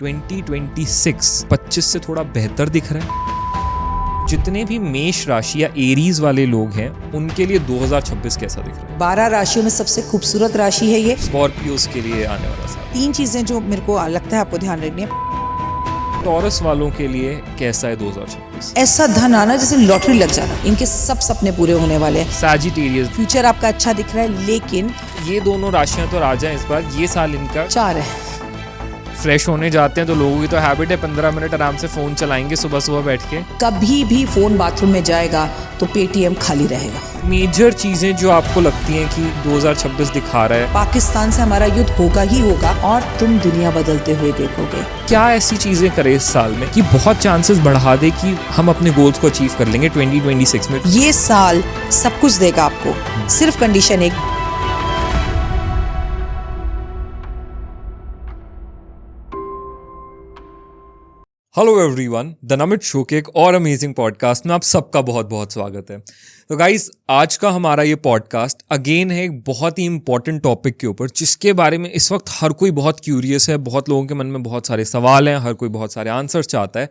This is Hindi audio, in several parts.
2026 25 से थोड़ा बेहतर दिख रहा है। जितने भी मेष राशि या एरीज वाले लोग हैं उनके लिए 2026 कैसा दिख रहा है? 12 राशियों में सबसे खूबसूरत राशि है ये। स्कॉर्पियोज के लिए आने वाला साल। 3 चीजें जो मेरे को लगता है आपको ध्यान रखनी है। टॉरस वालों के लिए कैसा है 2026? ऐसा धन आना जैसे लॉटरी लग जाना, इनके सब सपने पूरे होने वाले हैं। सैजिटेरियस, फ्यूचर आपका अच्छा दिख रहा है, लेकिन ये दोनों राशियां तो राजा हैं इस बार। ये साल इनका 4 है। फ्रेश होने जाते हैं तो लोगों की तो हैबिट है 15 मिनट आराम से फोन चलाएंगे सुबह सुबह बैठ के। कभी भी फोन बाथरूम में जाएगा तो पेटीएम खाली रहेगा। मेजर चीजें जो आपको लगती हैं कि 2026 दिखा रहा है, पाकिस्तान से हमारा युद्ध होगा ही होगा और तुम दुनिया बदलते हुए देखोगे। क्या ऐसी चीजें करें इस साल में कि बहुत चांसेस बढ़ा दे कि हम अपने गोल्स को अचीव कर लेंगे 2026 में? ये साल सब कुछ देगा आपको, सिर्फ कंडीशन एक। Hello everyone, the Namit show के एक और अमेजिंग पॉडकास्ट में आप सबका बहुत बहुत स्वागत है। तो गाइस, आज का हमारा ये पॉडकास्ट अगेन है एक बहुत ही इंपॉर्टेंट टॉपिक के ऊपर, जिसके बारे में इस वक्त हर कोई बहुत क्यूरियस है। बहुत लोगों के मन में बहुत सारे सवाल हैं, हर कोई बहुत सारे आंसर्स चाहता है,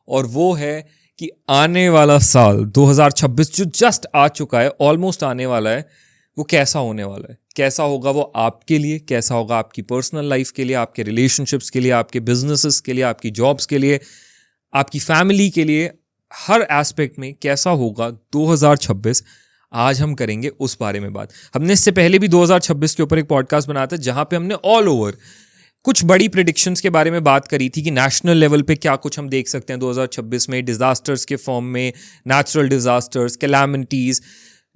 और वो है कि आने वाला साल 2026 जो जस्ट आ चुका है, ऑलमोस्ट आने वाला है, वो कैसा होने वाला है? कैसा होगा वो आपके लिए, कैसा होगा आपकी पर्सनल लाइफ के लिए, आपके रिलेशनशिप्स के लिए, आपके बिजनेसेस के लिए, आपकी जॉब्स के लिए, आपकी फैमिली के लिए, हर एस्पेक्ट में कैसा होगा 2026? आज हम करेंगे उस बारे में बात। हमने इससे पहले भी 2026 के ऊपर एक पॉडकास्ट बनाया था जहां पे हमने ऑल ओवर कुछ बड़ी प्रेडिक्शंस के बारे में बात करी थी कि नेशनल लेवल पे क्या कुछ हम देख सकते हैं 2026 में, डिजास्टर्स के फॉर्म में, natural disasters, calamities.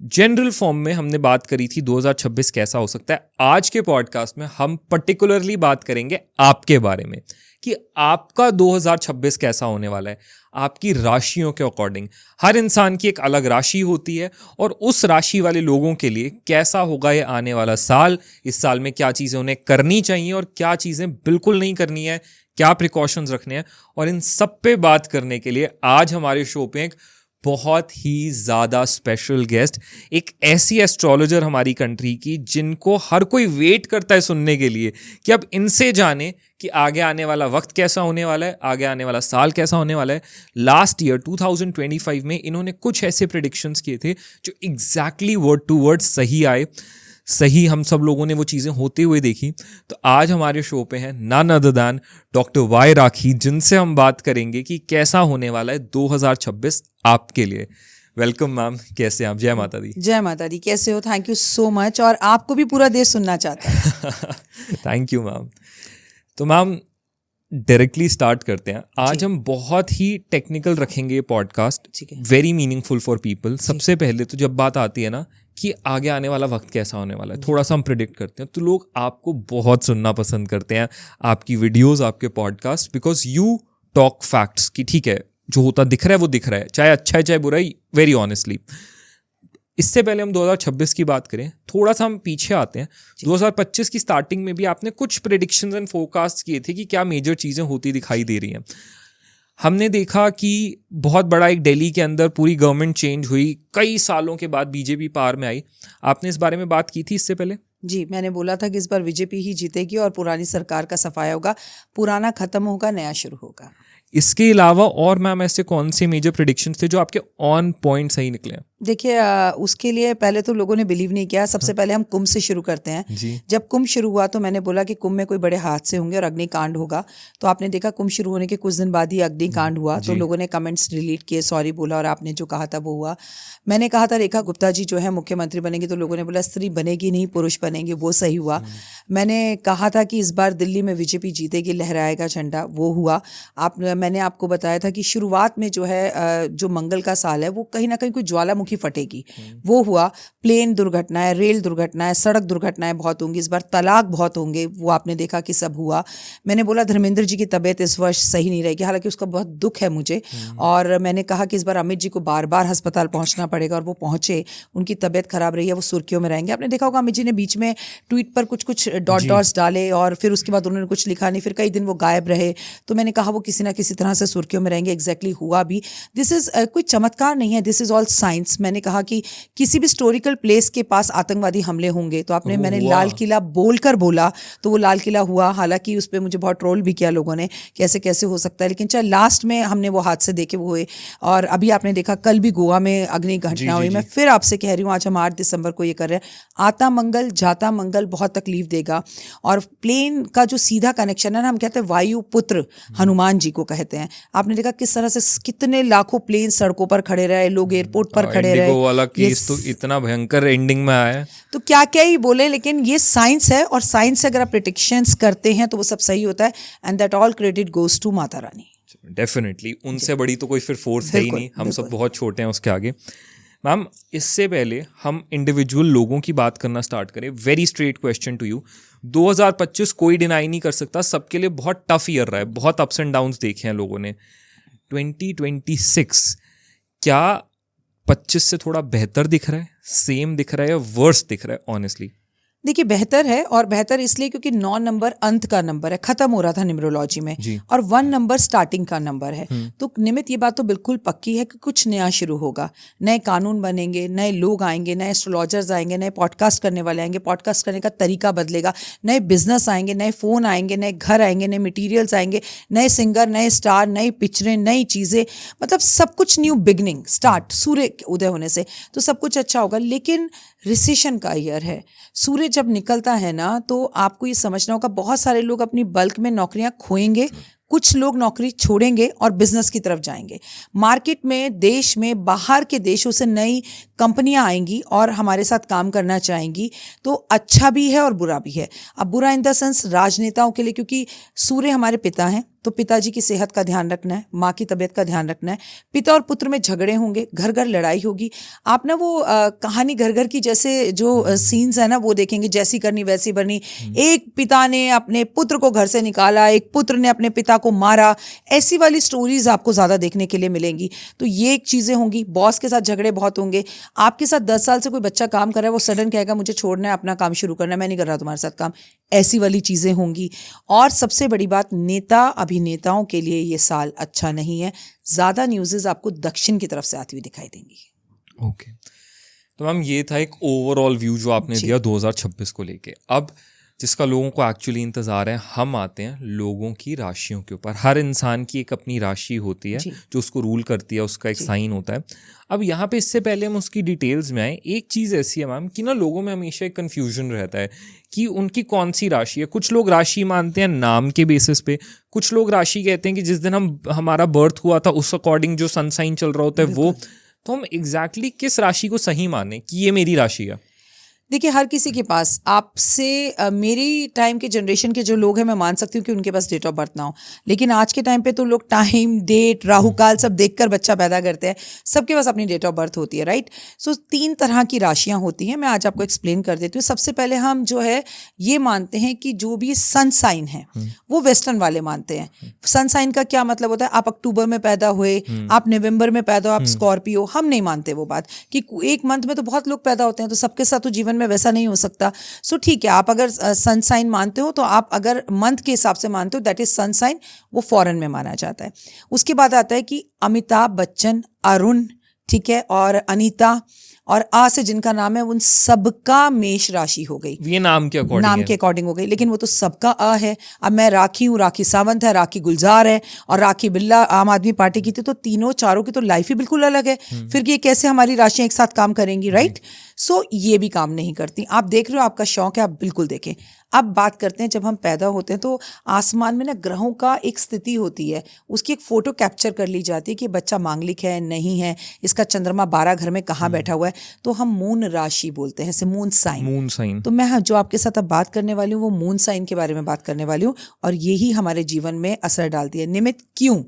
General form में हमने बात करी थी 2026 कैसा हो सकता है। आज के पॉडकास्ट में हम पर्टिकुलरली बात करेंगे आपके बारे में कि आपका 2026 कैसा होने वाला है, आपकी राशियों के अकॉर्डिंग। हर इंसान की एक अलग राशि होती है और उस राशि वाले लोगों के लिए कैसा होगा ये आने वाला साल। इस साल में क्या चीज़ें उन्हें करनी चाहिए और क्या चीज़ें बिल्कुल नहीं करनी है, क्या प्रिकॉशंस रखने हैं। और इन सब पे बात करने के लिए आज हमारे शो पे एक बहुत ही ज़्यादा स्पेशल गेस्ट, एक ऐसी एस्ट्रोलॉजर हमारी कंट्री की जिनको हर कोई वेट करता है सुनने के लिए कि अब इनसे जाने कि आगे आने वाला वक्त कैसा होने वाला है, आगे आने वाला साल कैसा होने वाला है। लास्ट ईयर 2025 में इन्होंने कुछ ऐसे प्रेडिक्शंस किए थे जो एग्जैक्टली वर्ड टू वर्ड सही आए। सही हम सब लोगों ने वो चीज़ें होते हुए देखी। तो आज हमारे शो पे हैं none other than doctor Y Rakhi, जिनसे हम बात करेंगे कि कैसा होने वाला है 2026 आपके लिए। वेलकम मैम, कैसे हैं आप? जय माता दी। जय माता दी, कैसे हो? Thank you so much. और आपको भी पूरा देश सुनना चाहता है। Thank you ma'am. तो मैम, डायरेक्टली स्टार्ट करते हैं। आज हम बहुत ही टेक्निकल रखेंगे ये podcast, very meaningful for people. सबसे पहले तो जब बात आती है ना कि आगे आने वाला वक्त कैसा होने वाला है, थोड़ा सा हम प्रिडिक्ट करते हैं, तो लोग आपको बहुत सुनना पसंद करते हैं, आपकी वीडियोस, आपके podcast, because you talk facts कि ठीक है जो होता दिख रहा है वो दिख रहा है, चाहे अच्छा है चाहे बुरा है, वेरी ऑनेस्टली। इससे पहले हम 2026 की बात करें, थोड़ा सा हम पीछे आते हैं। 2025 की स्टार्टिंग में भी आपने कुछ प्रेडिक्शंस एंड फोरकास्ट किए थे कि क्या मेजर चीज़ें होती दिखाई दे रही हैं। हमने देखा कि बहुत बड़ा एक दिल्ली के अंदर पूरी गवर्नमेंट चेंज हुई, कई सालों के बाद बीजेपी पावर में आई। आपने इस बारे में बात की थी इससे पहले? जी, मैंने बोला था कि इस बार बीजेपी ही जीतेगी और पुरानी सरकार का सफाया होगा, पुराना खत्म होगा, नया शुरू होगा। इसके अलावा और मैम ऐसे कौन से मेजर प्रेडिक्शंस थे जो आपके ऑन पॉइंट सही निकले? देखिए, उसके लिए पहले तो लोगों ने बिलीव नहीं किया। सबसे पहले हम कुंभ से शुरू करते हैं जी। जब कुंभ शुरू हुआ तो मैंने बोला कि कुंभ में कोई बड़े हादसे होंगे और अग्निकांड होगा। तो आपने देखा कुंभ शुरू होने के कुछ दिन बाद ही अग्निकांड हुआ। तो लोगों ने कमेंट्स डिलीट किए, सॉरी बोला, और आपने जो कहा था वो हुआ। मैंने कहा था रेखा गुप्ता जी जो है मुख्यमंत्री बनेंगे, तो लोगों ने बोला स्त्री बनेगी नहीं पुरुष बनेंगे, वो सही हुआ। मैंने कहा था कि इस बार दिल्ली में बीजेपी जीतेगी, लहराएगा झंडा, वो हुआ। मैंने आपको बताया था कि शुरुआत में जो है जो मंगल का साल है वो कहीं ना कहीं कोई ज्वालामुखी फटेगी, वो हुआ। प्लेन दुर्घटनाएं, रेल दुर्घटनाएं, सड़क दुर्घटनाएं बहुत होंगी, इस बार तलाक बहुत होंगे, वो आपने देखा कि सब हुआ। मैंने बोला धर्मेंद्र जी की तबीयत इस वर्ष सही नहीं रहेगी, हालांकि उसका बहुत दुख है मुझे। और मैंने कहा कि इस बार अमित जी को बार बार अस्पताल पहुंचना पड़ेगा, और वो पहुंचे, उनकी तबीयत खराब रही है, वो सुर्खियों में रहेंगे। आपने देखा होगा अमित जी ने बीच में ट्वीट पर कुछ कुछ डॉट्स डाले और फिर उसके बाद उन्होंने कुछ लिखा नहीं, फिर कई दिन वो गायब रहे। तो मैंने कहा वो किसी ना किसी तरह से सुर्खियों में रहेंगे। एग्जैक्टली हुआ भी। दिस इज कोई चमत्कार नहीं है, दिस इज ऑल साइंस। मैंने कहा कि किसी भी हिस्टोरिकल प्लेस के पास आतंकवादी हमले होंगे तो आपने मैंने वाह। लाल किला बोलकर बोला तो वो लाल किला हुआ। हालांकि उस पर मुझे बहुत ट्रोल भी किया लोगों ने, कैसे कैसे हो सकता है, लेकिन चल लास्ट में हमने वो हादसे देखे वो हुए। और अभी आपने देखा कल भी गोवा में अग्नि घटना हुई। मैं फिर आपसे कह रही हूँ, आज हम 8 दिसंबर को ये कर रहे हैं, आता मंगल जाता मंगल बहुत तकलीफ देगा। और प्लेन का जो सीधा कनेक्शन है ना, हम कहते हैं वायु पुत्र हनुमान जी को कहते हैं। आपने देखा किस तरह से कितने लाखों प्लेन सड़कों पर खड़े रहे, लोग एयरपोर्ट पर खड़े रहे। इंडिगो वाला केस तो इतना भयंकर एंडिंग में आया है, तो क्या क्या ही बोले, लेकिन ये साइंस है और साइंस से अगर आप प्रेडिक्शंस करते हैं तो वो सब सही होता है। And that all credit goes to Mata Rani. Definitely उनसे बड़ी तो कोई फिर फोर्स है ही नहीं, हम सब बहुत छोटे हैं उसके आगे। मैम, इससे पहले हम इंडिविजुअल लोगों की बात करना स्टार्ट करें, very straight question to you. 2025 कोई डिनाई नहीं कर सकता, सबके लिए बहुत टफ ईयर रहा है, बहुत अप्स एंड डाउन्स देखे हैं लोगों ने। 2026 क्या 25 से थोड़ा बेहतर दिख रहा है, सेम दिख रहा है या वर्स दिख रहा है ऑनेस्टली? देखिए बेहतर है, और बेहतर इसलिए क्योंकि 9 नंबर अंत का नंबर है, खत्म हो रहा था न्यूमरोलॉजी में, और 1 नंबर स्टार्टिंग का नंबर है। तो निमित ये बात तो बिल्कुल पक्की है कि कुछ नया शुरू होगा, नए कानून बनेंगे, नए लोग आएंगे, नए एस्ट्रोलॉजर्स आएंगे, नए पॉडकास्ट करने वाले आएंगे, पॉडकास्ट करने का तरीका बदलेगा, नए बिजनेस आएंगे, नए फ़ोन आएंगे, नए घर आएंगे, नए मटीरियल्स आएंगे, नए सिंगर, नए स्टार, नई पिक्चरें, नई चीज़ें, मतलब सब कुछ न्यू बिगनिंग स्टार्ट, सूर्य उदय होने से तो सब कुछ अच्छा होगा। लेकिन रिसेशन का ईयर है, सूर्य जब निकलता है ना तो आपको ये समझना होगा, बहुत सारे लोग अपनी बल्क में नौकरियां खोएंगे, कुछ लोग नौकरी छोड़ेंगे और बिजनेस की तरफ जाएंगे। मार्केट में, देश में, बाहर के देशों से नई कंपनियां आएंगी और हमारे साथ काम करना चाहेंगी। तो अच्छा भी है और बुरा भी है। अब बुरा इन द सेंस राजनेताओं के लिए, क्योंकि सूर्य हमारे पिता हैं, तो पिताजी की सेहत का ध्यान रखना है, माँ की तबीयत का ध्यान रखना है, पिता और पुत्र में झगड़े होंगे, घर घर लड़ाई होगी। आप ना वो कहानी घर घर की जैसे जो सीन्स है ना वो देखेंगे, जैसी करनी वैसी बनी। एक पिता ने अपने पुत्र को घर से निकाला, एक पुत्र ने अपने पिता को मारा, ऐसी वाली स्टोरीज आपको ज़्यादा देखने के लिए मिलेंगी। तो ये एक चीज़ें होंगी। बॉस के साथ झगड़े बहुत होंगे। आपके साथ 10 साल से कोई बच्चा काम कर रहा है, वो सडन कहेगा मुझे छोड़ना है, अपना काम शुरू करना है, मैं नहीं कर रहा तुम्हारे साथ काम, ऐसी वाली चीज़ें होंगी। और सबसे बड़ी बात, नेता अभिनेताओं के लिए ये साल अच्छा नहीं है। ज़्यादा न्यूज़ेस आपको दक्षिण की तरफ से आती हुई दिखाई देंगी। ओके, तो मैम ये था एक ओवरऑल व्यू जो आपने दिया 2026 को लेके। अब जिसका लोगों को एक्चुअली इंतज़ार है, हम आते हैं लोगों की राशियों के ऊपर। हर इंसान की एक अपनी राशि होती है जो उसको रूल करती है, उसका एक साइन होता है। अब यहाँ पे इससे पहले हम उसकी डिटेल्स में आए, एक चीज़ ऐसी है मैम कि ना लोगों में हमेशा एक कन्फ्यूजन रहता है कि उनकी कौन सी राशि है। कुछ लोग राशि मानते हैं नाम के बेसिस पे, कुछ लोग राशि कहते हैं कि जिस दिन हमारा बर्थ हुआ था उस अकॉर्डिंग जो सन साइन चल रहा होता है वो। तो हम एग्जैक्टली किस राशि को सही माने कि ये मेरी राशि है? देखिए हर किसी के पास, आपसे मेरी टाइम के जनरेशन के जो लोग हैं मैं मान सकती हूँ कि उनके पास डेट ऑफ बर्थ ना हो, लेकिन आज के टाइम पे तो लोग टाइम, डेट, राहु काल सब देखकर बच्चा पैदा करते हैं। सबके पास अपनी डेट ऑफ बर्थ होती है, राइट। सो 3 तरह की राशियाँ होती हैं, मैं आज आपको एक्सप्लेन कर देती हूँ। सबसे पहले हम जो है ये मानते हैं कि जो भी सन साइन है वो वेस्टर्न वाले मानते हैं। सन साइन का क्या मतलब होता है? आप अक्टूबर में पैदा हुए, आप नवंबर में पैदा हो, आप स्कॉर्पियो। हम नहीं मानते वो बात कि एक मंथ में तो बहुत लोग पैदा होते हैं, तो सबके साथ तो जीवन में वैसा नहीं हो सकता। सो ठीक है, आप अगर सन साइन मानते हो तो आप अगर मंथ के हिसाब से मानते हो, दैट इज सन साइन, वो फॉरेन में माना जाता है। उसके बाद आता है कि अमिताभ बच्चन, अरुण, ठीक है, और अनीता और आ से जिनका नाम है, उन सबका मेष राशि हो गई। ये नाम के अकॉर्डिंग हो गई, लेकिन वो तो सबका आ है। अब मैं राखी हूँ, राखी सावंत है, राखी गुलजार है और राखी बिल्ला आम आदमी पार्टी की थी, तो तीनों चारों की तो लाइफ ही बिल्कुल अलग है। फिर ये कैसे हमारी राशियां एक साथ काम करेंगी, राइट? सो ये भी काम नहीं करती। आप देख रहे हो, आपका शौक है, आप बिल्कुल देखें। अब बात करते हैं, जब हम पैदा होते हैं तो आसमान में ना ग्रहों का एक स्थिति होती है, उसकी एक फोटो कैप्चर कर ली जाती है कि बच्चा मांगलिक है, नहीं है, इसका चंद्रमा 12 घर में कहाँ बैठा हुआ है, तो हम मून राशि बोलते हैं, मून साइन। तो मैं जो आपके साथ अब बात करने वाली हूँ वो मून साइन के बारे में बात करने वाली हूँ, और यही हमारे जीवन में असर डालती है। निमित्त क्यों?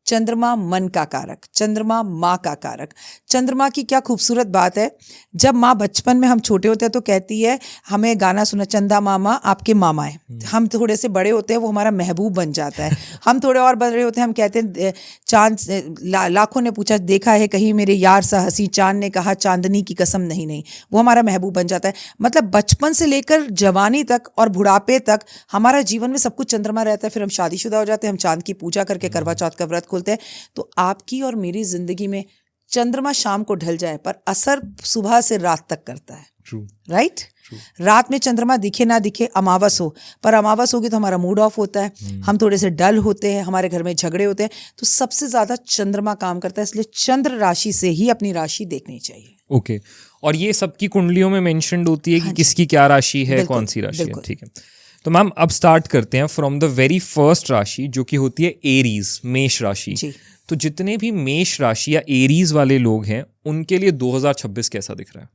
चंद्रमा मन का कारक, चंद्रमा माँ का कारक। चंद्रमा की क्या खूबसूरत बात है, जब माँ बचपन में हम छोटे होते हैं तो कहती है, हमें गाना सुना, चंदा मामा आपके मामा है। हम थोड़े से बड़े होते हैं, वो हमारा महबूब बन जाता है। हम थोड़े और बड़े होते हैं, हम कहते हैं चांद, लाखों ने पूछा देखा है कहीं मेरे यार सा हंसी, चांद ने कहा चांदनी की कसम नहीं नहीं, वो हमारा महबूब बन जाता है। मतलब बचपन से लेकर जवानी तक और बुढ़ापे तक हमारा जीवन में सब कुछ चंद्रमा रहता है। फिर हम शादीशुदा हो जाते हैं, हम चांद की पूजा करके करवा चौथ का व्रत खोलते हैं। तो आपकी और मेरी जिंदगी में चंद्रमा शाम को ढल जाए पर असर सुबह से रात तक करता है, ट्रू राइट? रात में चंद्रमा दिखे ना दिखे, अमावस हो, पर अमावस होगी तो हमारा मूड ऑफ होता है, हम थोड़े से डल होते हैं, हमारे घर में झगड़े होते हैं, तो सबसे ज्यादा चंद्रमा काम करता है। इसलिए चंद्र राशि से ही अपनी राशि देखनी चाहिए। ओके और ये सबकी कुंडलियों में मेंशन्ड होती है कि किसकी क्या राशि है, कौन सी राशि है, ठीक है। तो मैम अब स्टार्ट करते हैं फ्रॉम द वेरी फर्स्ट राशि जो कि होती है एरीज, मेष राशि। तो जितने भी मेष राशि या एरीज वाले लोग हैं उनके लिए 2026 कैसा दिख रहा है?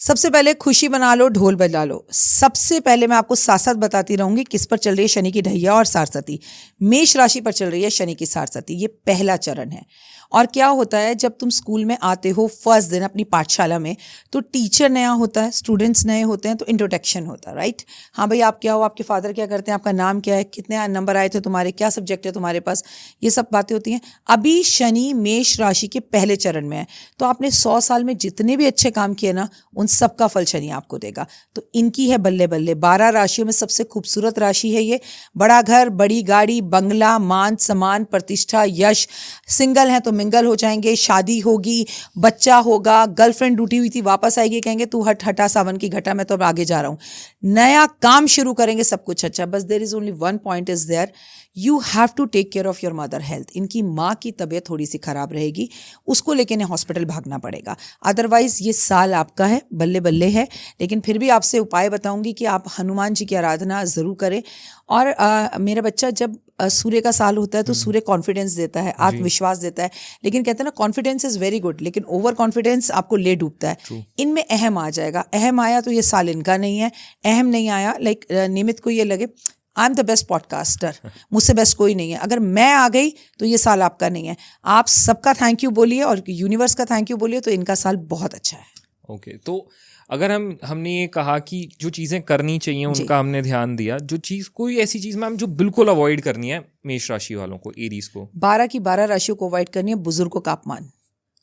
सबसे पहले खुशी मना लो, ढोल बजा लो। सबसे पहले मैं आपको साथ साथ बताती रहूंगी किस पर चल रही है शनि की ढैया और सारसती। मेष राशि पर चल रही है शनि की सारसती, ये पहला चरण है। और क्या होता है, जब तुम स्कूल में आते हो फर्स्ट दिन अपनी पाठशाला में, तो टीचर नया होता है, स्टूडेंट्स नए होते हैं, तो इंट्रोडक्शन होता है, राइट? हाँ भाई आप क्या हो, आपके फादर क्या करते हैं, आपका नाम क्या है, कितने नंबर आए थे तुम्हारे, क्या सब्जेक्ट है तुम्हारे पास, ये सब बातें होती हैं। अभी शनि मेष राशि के पहले चरण में है, तो आपने 100 साल में जितने भी अच्छे काम किए ना, उन सबका फल शनि आपको देगा। तो इनकी है बल्ले बल्ले। 12 राशियों में सबसे खूबसूरत राशि है ये। बड़ा घर, बड़ी गाड़ी, बंगला, मान सम्मान, प्रतिष्ठा, यश। सिंगल हैं तो मिंगल हो जाएंगे, शादी होगी, बच्चा होगा, गर्लफ्रेंड टूटी हुई थी वापस आएगी, कहेंगे तू हटा सावन की घटा, मैं तो अब आगे जा रहा हूँ, नया काम शुरू करेंगे, सब कुछ अच्छा। बस there is only one point is there, you have to take care of your mother health. इनकी माँ की तबीयत थोड़ी सी खराब रहेगी, उसको लेके इन्हें हॉस्पिटल भागना पड़ेगा। अदरवाइज ये साल आपका है, बल्ले बल्ले है। लेकिन फिर भी आपसे उपाय बताऊंगी कि आप हनुमान जी की आराधना जरूर करें। और मेरा बच्चा, जब सूर्य का साल होता है तो सूर्य कॉन्फिडेंस देता है, आत्मविश्वास देता है। लेकिन कहते हैं ना, कॉन्फिडेंस इज वेरी गुड, लेकिन ओवर कॉन्फिडेंस आपको ले डूबता है। इनमें अहम आ जाएगा, अहम आया तो ये साल इनका नहीं है। अहम नहीं आया, लाइक निमित को ये लगे I am the best podcaster, मुझसे बेस्ट कोई नहीं है, अगर मैं आ गई तो ये साल आपका नहीं है। आप सबका थैंक यू बोलिए और यूनिवर्स का थैंक यू बोलिए, तो इनका साल बहुत अच्छा है। ओके तो अगर हमने ये कहा कि जो चीज़ें करनी चाहिए उनका हमने ध्यान दिया, जो चीज़, कोई ऐसी चीज़ मैम जो बिल्कुल अवॉइड करनी है मेष राशि वालों को, एरीज को? 12 की 12 राशियों को अवॉइड करनी है। बुजुर्गों का अपमान,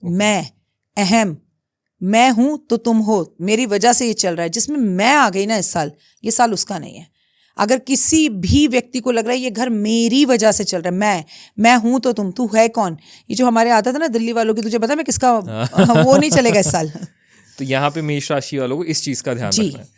मैं, अहम, मैं हूं तो तुम हो, मेरी वजह से ये चल रहा है। जिसमें मैं आ गई ना इस साल, ये साल उसका नहीं है। अगर किसी भी व्यक्ति को लग रहा है ये घर मेरी वजह से चल रहा है, मैं हूं तो तुम, तू है कौन, ये जो हमारे आता था ना दिल्ली वालों की, तुझे पता मैं किसका, वो नहीं चलेगा इस साल। तो यहाँ पे मेष राशि वालों को इस चीज का ध्यान रखना है।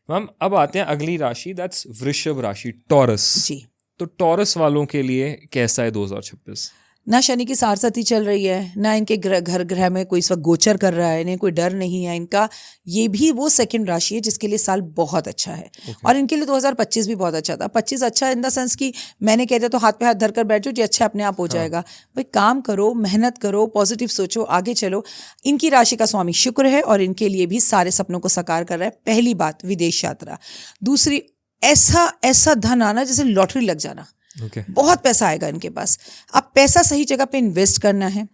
मैम अब आते हैं अगली राशि, दैट्स वृषभ राशि, टॉरस जी। तो टॉरस वालों के लिए कैसा है 2026? ना शनि की सारसती चल रही है, ना इनके घर ग्रह में कोई इस वक्त गोचर कर रहा है, इन्हें कोई डर नहीं है इनका। ये भी वो सेकंड राशि है जिसके लिए साल बहुत अच्छा है। और इनके लिए 2025 भी बहुत अच्छा था। 25 अच्छा इन द सेंस कि मैंने कह दिया तो हाथ पे हाथ धरकर बैठ जाओ, जी अच्छा अपने आप हो जाएगा। भाई काम करो, मेहनत करो, पॉजिटिव सोचो, आगे चलो। इनकी राशि का स्वामी शुक्र है और इनके लिए भी सारे सपनों को साकार कर रहा है। पहली बात विदेश यात्रा, दूसरी ऐसा धन आना जैसे लॉटरी लग जाना। बहुत पैसा आएगा इनके पास। अब पैसा सही जगह पे इन्वेस्ट करना है,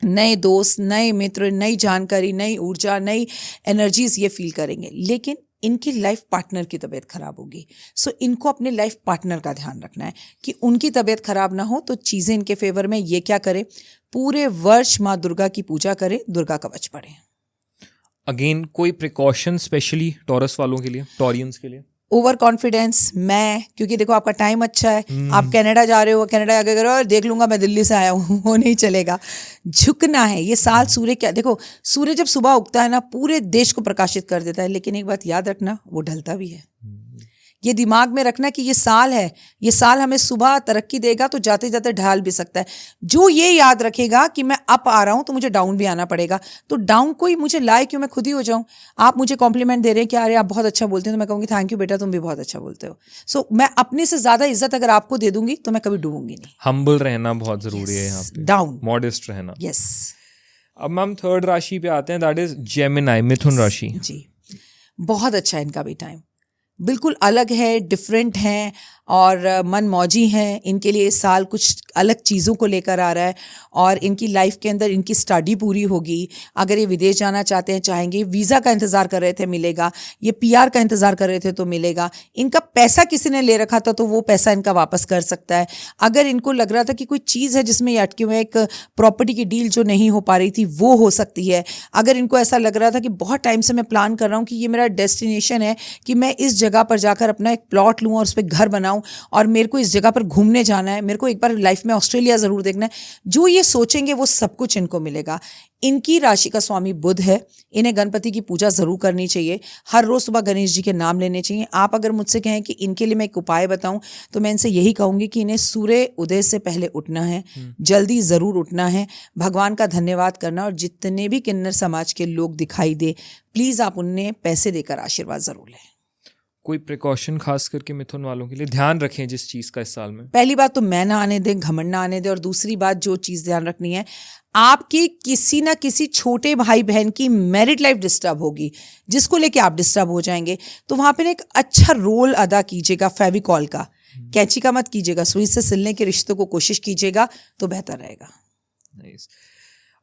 नए दोस्त, नए मित्र, नई जानकारी, नई ऊर्जा, नई एनर्जीज ये फील करेंगे। लेकिन इनकी लाइफ पार्टनर की तबीयत खराब होगी, सो इनको अपने लाइफ पार्टनर का ध्यान रखना है कि उनकी तबीयत खराब ना हो। तो चीजें इनके फेवर में, ये क्या करें, पूरे वर्ष माँ दुर्गा की पूजा करें, दुर्गा कवच पढ़ें। अगेन कोई प्रिकॉशन स्पेशली टॉरस वालों के लिए, टॉरियंस के लिए? ओवर कॉन्फिडेंस, मैं, क्योंकि देखो आपका टाइम अच्छा है, आप कनाडा जा रहे हो, कनाडा आगे करो और देख लूंगा मैं दिल्ली से आया हूँ, वो नहीं चलेगा। झुकना है ये साल। सूर्य क्या, देखो सूर्य जब सुबह उगता है ना, पूरे देश को प्रकाशित कर देता है। लेकिन एक बात याद रखना, वो ढलता भी है। ये दिमाग में रखना कि ये साल है, ये साल हमें सुबह तरक्की देगा तो जाते जाते ढाल भी सकता है। जो ये याद रखेगा कि मैं अप आ रहा हूं तो मुझे डाउन भी आना पड़ेगा, तो डाउन कोई मुझे लाए क्यों, मैं खुद ही हो जाऊं। आप मुझे कॉम्प्लीमेंट दे रहे हैं कि अरे आप बहुत अच्छा बोलते हैं, तो मैं कहूंगी थैंक यू बेटा, तुम भी बहुत अच्छा बोलते हो। सो मैं अपने से ज्यादा इज्जत अगर आपको दे दूंगी तो मैं कभी डूबूंगी नहीं। हम्बल रहना बहुत जरूरी है यहाँ पे, डाउन, मॉडेस्ट रहना। यस। अब मैम थर्ड राशि पे आते हैं, दैट इज जेमिनी, मिथुन राशि जी। बहुत अच्छा है इनका भी टाइम, बिल्कुल अलग है, डिफरेंट हैं और मन मौजी हैं। इनके लिए इस साल कुछ अलग चीज़ों को लेकर आ रहा है और इनकी लाइफ के अंदर इनकी स्टडी पूरी होगी। अगर ये विदेश जाना चाहते हैं, चाहेंगे, वीज़ा का इंतज़ार कर रहे थे मिलेगा, ये PR का इंतज़ार कर रहे थे तो मिलेगा। इनका पैसा किसी ने ले रखा था तो वो पैसा इनका वापस कर सकता है। अगर इनको लग रहा था कि कोई चीज़ है जिसमें ये अटके हुए, एक प्रॉपर्टी की डील जो नहीं हो पा रही थी वो हो सकती है। अगर इनको ऐसा लग रहा था कि बहुत टाइम से मैं प्लान कर रहा हूँ कि ये मेरा डेस्टिनेशन है कि मैं इस जगह पर जाकर अपना एक प्लॉट लूँ और उस पर घर बनाऊँ जाऊं और मेरे को इस जगह पर घूमने जाना है, मेरे को एक बार लाइफ में ऑस्ट्रेलिया ज़रूर देखना है, जो ये सोचेंगे वो सब कुछ इनको मिलेगा। इनकी राशि का स्वामी बुध है, इन्हें गणपति की पूजा ज़रूर करनी चाहिए, हर रोज़ सुबह गणेश जी के नाम लेने चाहिए। आप अगर मुझसे कहें कि इनके लिए मैं एक उपाय बताऊं तो मैं इनसे यही कहूँगी कि इन्हें सूर्य उदय से पहले उठना है, जल्दी ज़रूर उठना है, भगवान का धन्यवाद करना, और जितने भी किन्नर समाज के लोग दिखाई दे प्लीज़ आप उन्हें पैसे देकर आशीर्वाद ज़रूर लें। कोई प्रिकॉशन खास करके मिथुन वालों के लिए ध्यान रखें जिस चीज़ का इस साल में? पहली बात तो मैं ना आने दें, घमंड ना आने दें, और दूसरी बात जो चीज़ ध्यान रखनी है, आपके किसी ना किसी छोटे भाई बहन की मैरिड लाइफ डिस्टर्ब होगी जिसको लेके आप डिस्टर्ब हो जाएंगे, तो वहाँ पे एक अच्छा रोल अदा कीजिएगा फेविकॉल का, कैंची का मत कीजिएगा, सुई से सिलने के रिश्तों को कोशिश कीजिएगा तो बेहतर रहेगा। नाइस।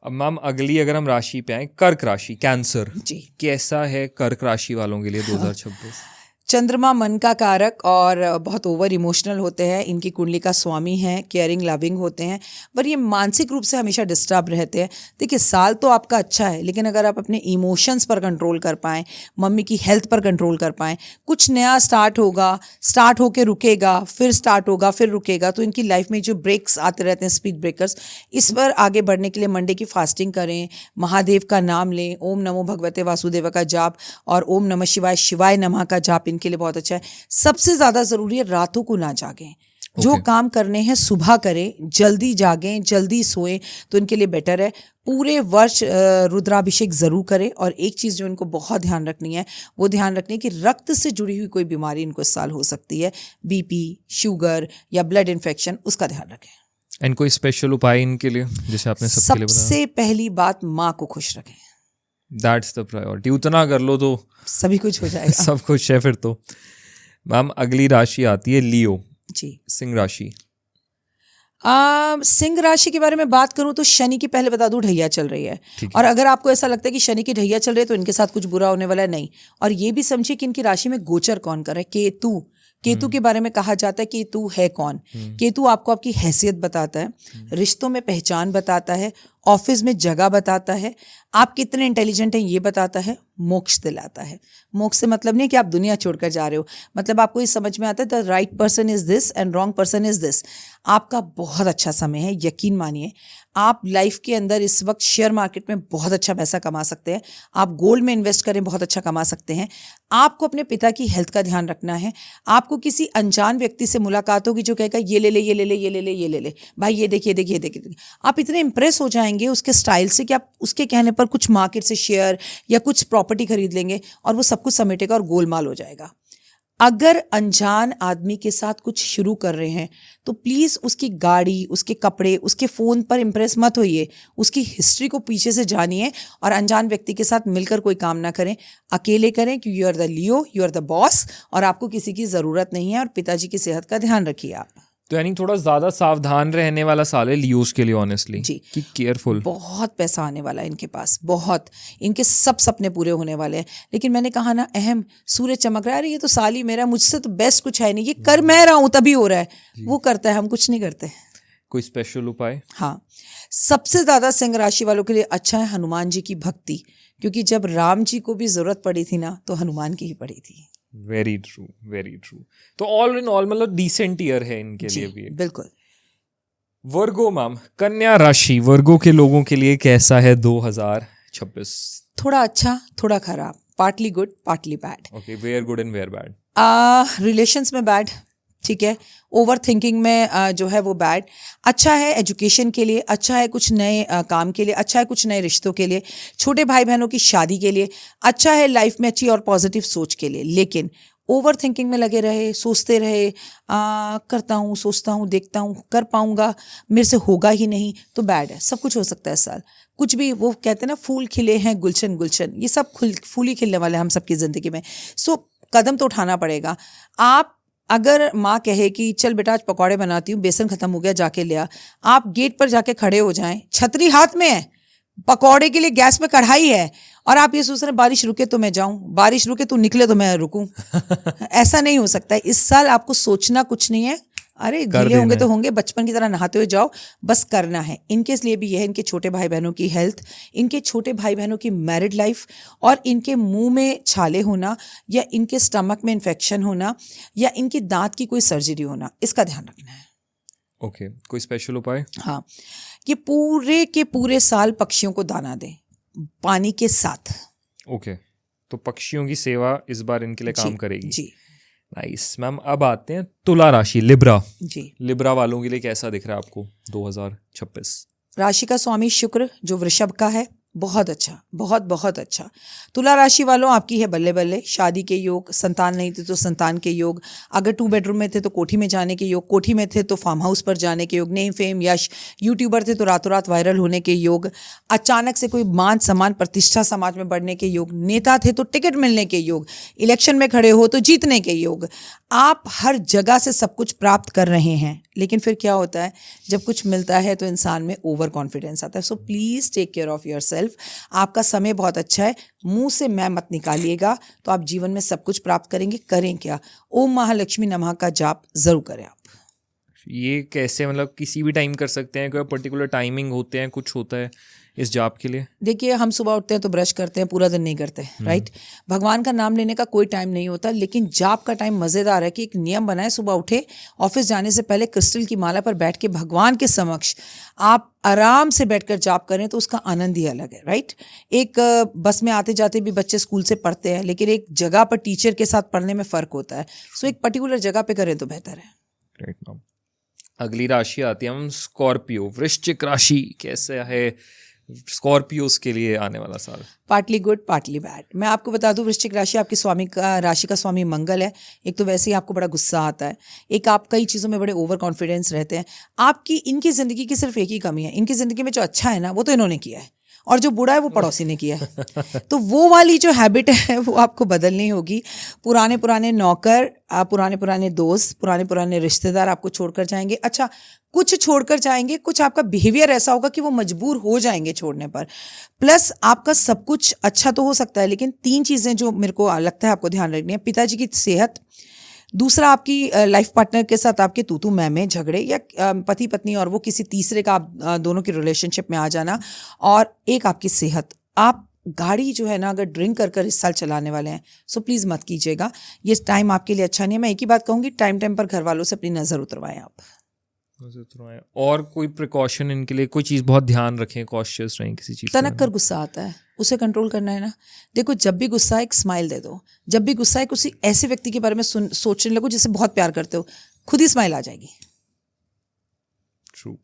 अब मैम अगली अगर हम राशि पे आए, कर्क राशि, कैंसर जी, कैसा है कर्क राशि वालों के लिए 2026? चंद्रमा मन का कारक और बहुत ओवर इमोशनल होते हैं, इनकी कुंडली का स्वामी हैं, केयरिंग लविंग होते हैं, पर ये मानसिक रूप से हमेशा डिस्टर्ब रहते हैं। देखिए साल तो आपका अच्छा है, लेकिन अगर आप अपने इमोशंस पर कंट्रोल कर पाएँ, मम्मी की हेल्थ पर कंट्रोल कर पाएँ, कुछ नया स्टार्ट होगा, स्टार्ट होके रुकेगा, फिर स्टार्ट होगा, फिर रुकेगा, तो इनकी लाइफ में जो ब्रेक्स आते रहते हैं, स्पीड ब्रेकर्स, इस पर आगे बढ़ने के लिए मंडे की फास्टिंग करें, महादेव का नाम लें, ओम नमो भगवते वासुदेव का जाप और ओम नमः शिवाय शिवाय नमः का जाप इनके लिए बहुत अच्छा है। सबसे ज्यादा जरूरी है रातों को ना जागें, जो काम करने हैं सुबह करें, जल्दी जागें, जल्दी सोएं, तो इनके लिए बेटर है। पूरे वर्ष रुद्राभिषेक जरूर करें, और एक चीज़ जो इनको बहुत ध्यान रखनी है वो ध्यान रखनी है कि रक्त से जुड़ी हुई कोई बीमारी इनको इस साल हो सकती है, बीपी, शुगर या ब्लड इन्फेक्शन, उसका ध्यान रखें। एंड कोई स्पेशल उपाय इनके लिए जैसे आपने सबके लिए बताया? सबसे पहली बात, माँ को खुश रखें, दैट्स द प्रायोरिटी। उतना कर लो तो सभी कुछ हो जाएगा। सब कुछ है फिर तो। मैम अगली राशि आती है लियो, जी, सिंह राशि। सिंह राशि के बारे में बात करूं तो शनि की पहले बता दूं ढैया चल रही है, और अगर आपको ऐसा लगता है कि शनि की ढैया चल रही है तो इनके साथ कुछ बुरा होने वाला है, नहीं। और ये भी समझिए कि इनकी राशि में गोचर कौन कर रहा है, केतु। केतु के बारे में कहा जाता है केतु है कौन? केतु आपको आपकी हैसियत बताता है, रिश्तों में पहचान बताता है, ऑफिस में जगह बताता है, आप कितने इंटेलिजेंट हैं ये बताता है, मोक्ष दिलाता है। मोक्ष से मतलब नहीं कि आप दुनिया छोड़कर जा रहे हो, मतलब आपको ये समझ में आता है the right person is this and wrong person is this. आपका बहुत अच्छा समय है, यकीन मानिए। आप लाइफ के अंदर इस वक्त शेयर मार्केट में बहुत अच्छा पैसा कमा सकते हैं, आप गोल्ड में इन्वेस्ट करें, बहुत अच्छा कमा सकते हैं। आपको अपने पिता की हेल्थ का ध्यान रखना है। आपको किसी अनजान व्यक्ति से मुलाकात होगी जो कहेगा ये ले ले, ये ले ले, ये ले ले, ये ले ले, भाई ये देखिए देखिए देखिए, आप इतने इंप्रेस हो जाएंगे उसके स्टाइल से कि आप उसके कहने पर कुछ मार्केट से शेयर या कुछ प्रॉपर्टी खरीद लेंगे और वो सब कुछ समेटेगा और गोलमाल हो जाएगा। अगर अनजान आदमी के साथ कुछ शुरू कर रहे हैं तो प्लीज़ उसकी गाड़ी, उसके कपड़े, उसके फ़ोन पर इम्प्रेस मत होइए, उसकी हिस्ट्री को पीछे से जानिए और अनजान व्यक्ति के साथ मिलकर कोई काम ना करें, अकेले करें, क्योंकि you are the Leo, you are the boss और आपको किसी की ज़रूरत नहीं है। और पिताजी की सेहत का ध्यान रखिए आप। तो यानी थोड़ा ज्यादा सावधान रहने वाला साल है लियोस के लिए, ऑनेस्टली जी, कि केयरफुल। बहुत पैसा आने वाला है इनके पास, बहुत, इनके सब सपने पूरे होने वाले हैं। लेकिन मैंने कहा ना, अहम सूरज चमक रहा है, अरे ये तो साल ही मेरा, मुझसे तो बेस्ट कुछ है नहीं, ये कर मैं रहा हूं तभी हो रहा है, वो करता है, हम कुछ नहीं करते। कोई स्पेशल उपाय? हाँ, सबसे ज्यादा सिंह राशि वालों के लिए अच्छा है हनुमान जी की भक्ति, क्योंकि जब राम जी को भी जरूरत पड़ी थी ना तो हनुमान की ही पड़ी थी। Very true, very true. तो ऑल इन ऑल मतलब डिसेंट ईयर है इनके लिए भी। बिल्कुल। वर्गो मैम, कन्या राशि, वर्गो के लोगों के लिए कैसा है 2026? थोड़ा अच्छा, थोड़ा खराब, partly good partly bad. Okay, where good and where bad? Relations में बैड, ठीक है, ओवर थिंकिंग में जो है वो बैड। अच्छा है एजुकेशन के लिए, अच्छा है कुछ नए काम के लिए, अच्छा है कुछ नए रिश्तों के लिए, छोटे भाई बहनों की शादी के लिए, अच्छा है लाइफ में अच्छी और पॉजिटिव सोच के लिए। लेकिन ओवर थिंकिंग में लगे रहे, सोचते रहे, करता हूँ, सोचता हूँ, देखता हूँ, कर पाऊँगा, मेरे से होगा ही नहीं, तो बैड है। सब कुछ हो सकता है इस साल, कुछ भी, वो कहते हैं ना फूल खिले हैं गुलशन गुलशन, ये सब फूल ही खिलने वाले हैं हम सबकी ज़िंदगी में। सो कदम तो उठाना पड़ेगा। आप अगर माँ कहे कि चल बेटा आज पकौड़े बनाती हूँ, बेसन खत्म हो गया जाके ले आ, आप गेट पर जाके खड़े हो जाएं, छतरी हाथ में है, पकौड़े के लिए गैस में कढ़ाई है, और आप ये सोच रहे हैं बारिश रुके तो मैं जाऊं, बारिश रुके तो निकले तो मैं रुकूं। ऐसा नहीं हो सकता है। इस साल आपको सोचना कुछ नहीं है, अरे कर गीले होंगे देना तो है। होंगे, बचपन की तरह नहाते हुए जाओ, बस करना है। इनके लिए भी यह है, इनके छोटे भाई बहनों की हेल्थ, इनके छोटे भाई बहनों की मैरिड लाइफ, और इनके मुंह में छाले होना, या इनके स्टमक में इन्फेक्शन होना, या इनकी दांत की कोई सर्जरी होना, इसका ध्यान रखना है। ओके, कोई स्पेशल उपाय? हाँ, कि पूरे के पूरे साल पक्षियों को दाना दें पानी के साथ। ओके, तो पक्षियों की सेवा इस बार इनके लिए काम जी करेगी। जी नाइस मैम। अब आते हैं तुला राशि, लिब्रा। जी। लिब्रा वालों के लिए कैसा दिख रहा है आपको 2026? राशि का स्वामी शुक्र जो वृषभ का है, बहुत अच्छा, बहुत बहुत अच्छा। तुला राशि वालों, आपकी है बल्ले बल्ले, शादी के योग, संतान नहीं थे तो संतान के योग, अगर 2 बेडरूम में थे तो कोठी में जाने के योग, कोठी में थे तो फार्म हाउस पर जाने के योग, नेम फेम यश, यूट्यूबर थे तो रातों रात वायरल होने के योग, अचानक से कोई मान सम्मान प्रतिष्ठा समाज में बढ़ने के योग, नेता थे तो टिकट मिलने के योग, इलेक्शन में खड़े हो तो जीतने के योग। आप हर जगह से सब कुछ प्राप्त कर रहे हैं, लेकिन फिर क्या होता है, जब कुछ मिलता है तो इंसान में ओवर कॉन्फिडेंस आता है। So please take care of yourself. आपका समय बहुत अच्छा है, मुंह से मैं मत निकालिएगा, तो आप जीवन में सब कुछ प्राप्त करेंगे। करें क्या? ओम महालक्ष्मी नमः का जाप जरूर करें आप। ये कैसे, मतलब किसी भी टाइम कर सकते हैं? कोई पर्टिकुलर टाइमिंग होते हैं, कुछ होता है इस जाप के लिए? देखिए, हम सुबह उठते हैं तो ब्रश करते हैं, पूरा दिन नहीं करते, राइट। भगवान का नाम लेने का कोई टाइम नहीं होता, लेकिन जाप का टाइम मज़ेदार है कि एक नियम बनाए, सुबह उठे, ऑफिस जाने से पहले क्रिस्टल की माला पर बैठ के भगवान के समक्ष आप आराम से बैठकर जाप करें, तो उसका आनंद ही अलग है, राइट। एक बस में आते जाते भी बच्चे स्कूल से पढ़ते हैं, लेकिन एक जगह पर टीचर के साथ पढ़ने में फ़र्क होता है। सो एक पर्टिकुलर जगह पे करें तो बेहतर है। Right ma'am. अगली राशि आती है हम स्कॉर्पियो, वृश्चिक राशि। कैसे है स्कॉर्पियोस के लिए आने वाला साल? Partly good partly bad. मैं आपको बता दूं, वृश्चिक राशि आपकी स्वामी का, राशि का स्वामी मंगल है। एक तो वैसे ही आपको बड़ा गुस्सा आता है, एक आप कई चीज़ों में बड़े ओवर कॉन्फिडेंस रहते हैं। आपकी इनकी ज़िंदगी की सिर्फ एक ही कमी है, इनकी ज़िंदगी में जो अच्छा है ना वो तो इन्होंने किया है, और जो बुरा है वो पड़ोसी ने किया है। तो वो वाली जो हैबिट है वो आपको बदलनी होगी। पुराने पुराने नौकर, पुराने पुराने दोस्त, पुराने पुराने रिश्तेदार आपको छोड़कर जाएंगे। अच्छा, कुछ छोड़कर जाएंगे, कुछ आपका बिहेवियर ऐसा होगा कि वो मजबूर हो जाएंगे छोड़ने पर। प्लस आपका सब कुछ अच्छा तो हो सकता है, लेकिन 3 चीज़ें जो मेरे को लगता है आपको ध्यान रखनी है। पिताजी की सेहत, दूसरा आपकी लाइफ पार्टनर के साथ आपके तू मैं झगड़े, या पति पत्नी और वो किसी तीसरे का आप दोनों की रिलेशनशिप में आ जाना, और एक आपकी सेहत। आप गाड़ी जो है ना, अगर ड्रिंक कर कर इस साल चलाने वाले हैं, सो प्लीज़ मत कीजिएगा, ये टाइम आपके लिए अच्छा नहीं है। मैं एक ही बात कहूँगी, टाइम टाइम पर घर वालों से अपनी नज़र उतरवाएं आप। और कोई प्रिकॉशन इनके लिए, कोई चीज़ बहुत ध्यान रखें, कॉशियस रहें किसी चीज़ तनक कर गुस्सा आता है, उसे कंट्रोल करना है ना। देखो, जब भी गुस्सा है एक स्माइल दे दो, जब भी गुस्सा है किसी ऐसे व्यक्ति के बारे में सोचने लगो जिसे बहुत प्यार करते हो, खुद ही स्माइल आ जाएगी। ट्रू।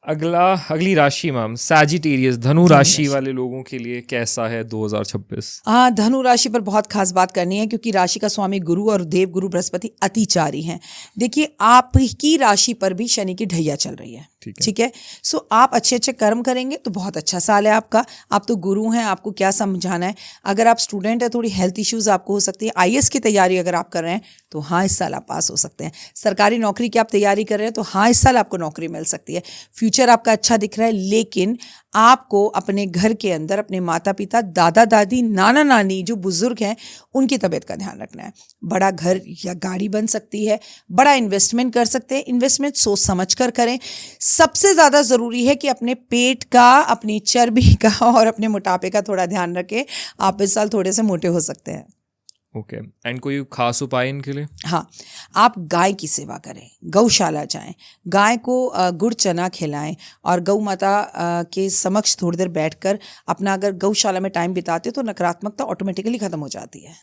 अगली राशि मैम, सैजिटेरियस, धनु राशि वाले लोगों के लिए कैसा है 2026? हाँ, धनु राशि पर बहुत खास बात करनी है, क्योंकि राशि का स्वामी गुरु और देव गुरु बृहस्पति अतिचारी हैं। देखिए, आपकी राशि पर भी शनि की ढैया चल रही है, ठीक है। सो आप अच्छे अच्छे कर्म करेंगे तो बहुत अच्छा साल है आपका। आप तो गुरु हैं, आपको क्या समझाना है। अगर आप स्टूडेंट हैं, थोड़ी हेल्थ इश्यूज आपको हो सकती है। IAS की तैयारी अगर आप कर रहे हैं तो हाँ, इस साल आप पास हो सकते हैं। सरकारी नौकरी की आप तैयारी कर रहे हैं तो हाँ, इस साल आपको नौकरी मिल सकती है। फ्यूचर आपका अच्छा दिख रहा है, लेकिन आपको अपने घर के अंदर अपने माता पिता, दादा दादी, नाना नानी जो बुजुर्ग हैं, उनकी तबीयत का ध्यान रखना है। बड़ा घर या गाड़ी बन सकती है, बड़ा इन्वेस्टमेंट कर सकते हैं। इन्वेस्टमेंट सोच समझ कर करें। सबसे ज़्यादा ज़रूरी है कि अपने पेट का, अपनी चर्बी का और अपने मोटापे का थोड़ा ध्यान रखें। आप इस साल थोड़े से मोटे हो सकते हैं। ओके, एंड कोई खास उपाय इनके लिए? हाँ, आप गाय की सेवा करें, गौशाला जाएं, गाय को गुड़ चना खिलाएं, और गौ माता के समक्ष थोड़ी देर बैठकर अपना अगर गौशाला में टाइम बिताते तो नकारात्मकता ऑटोमेटिकली खत्म हो जाती है।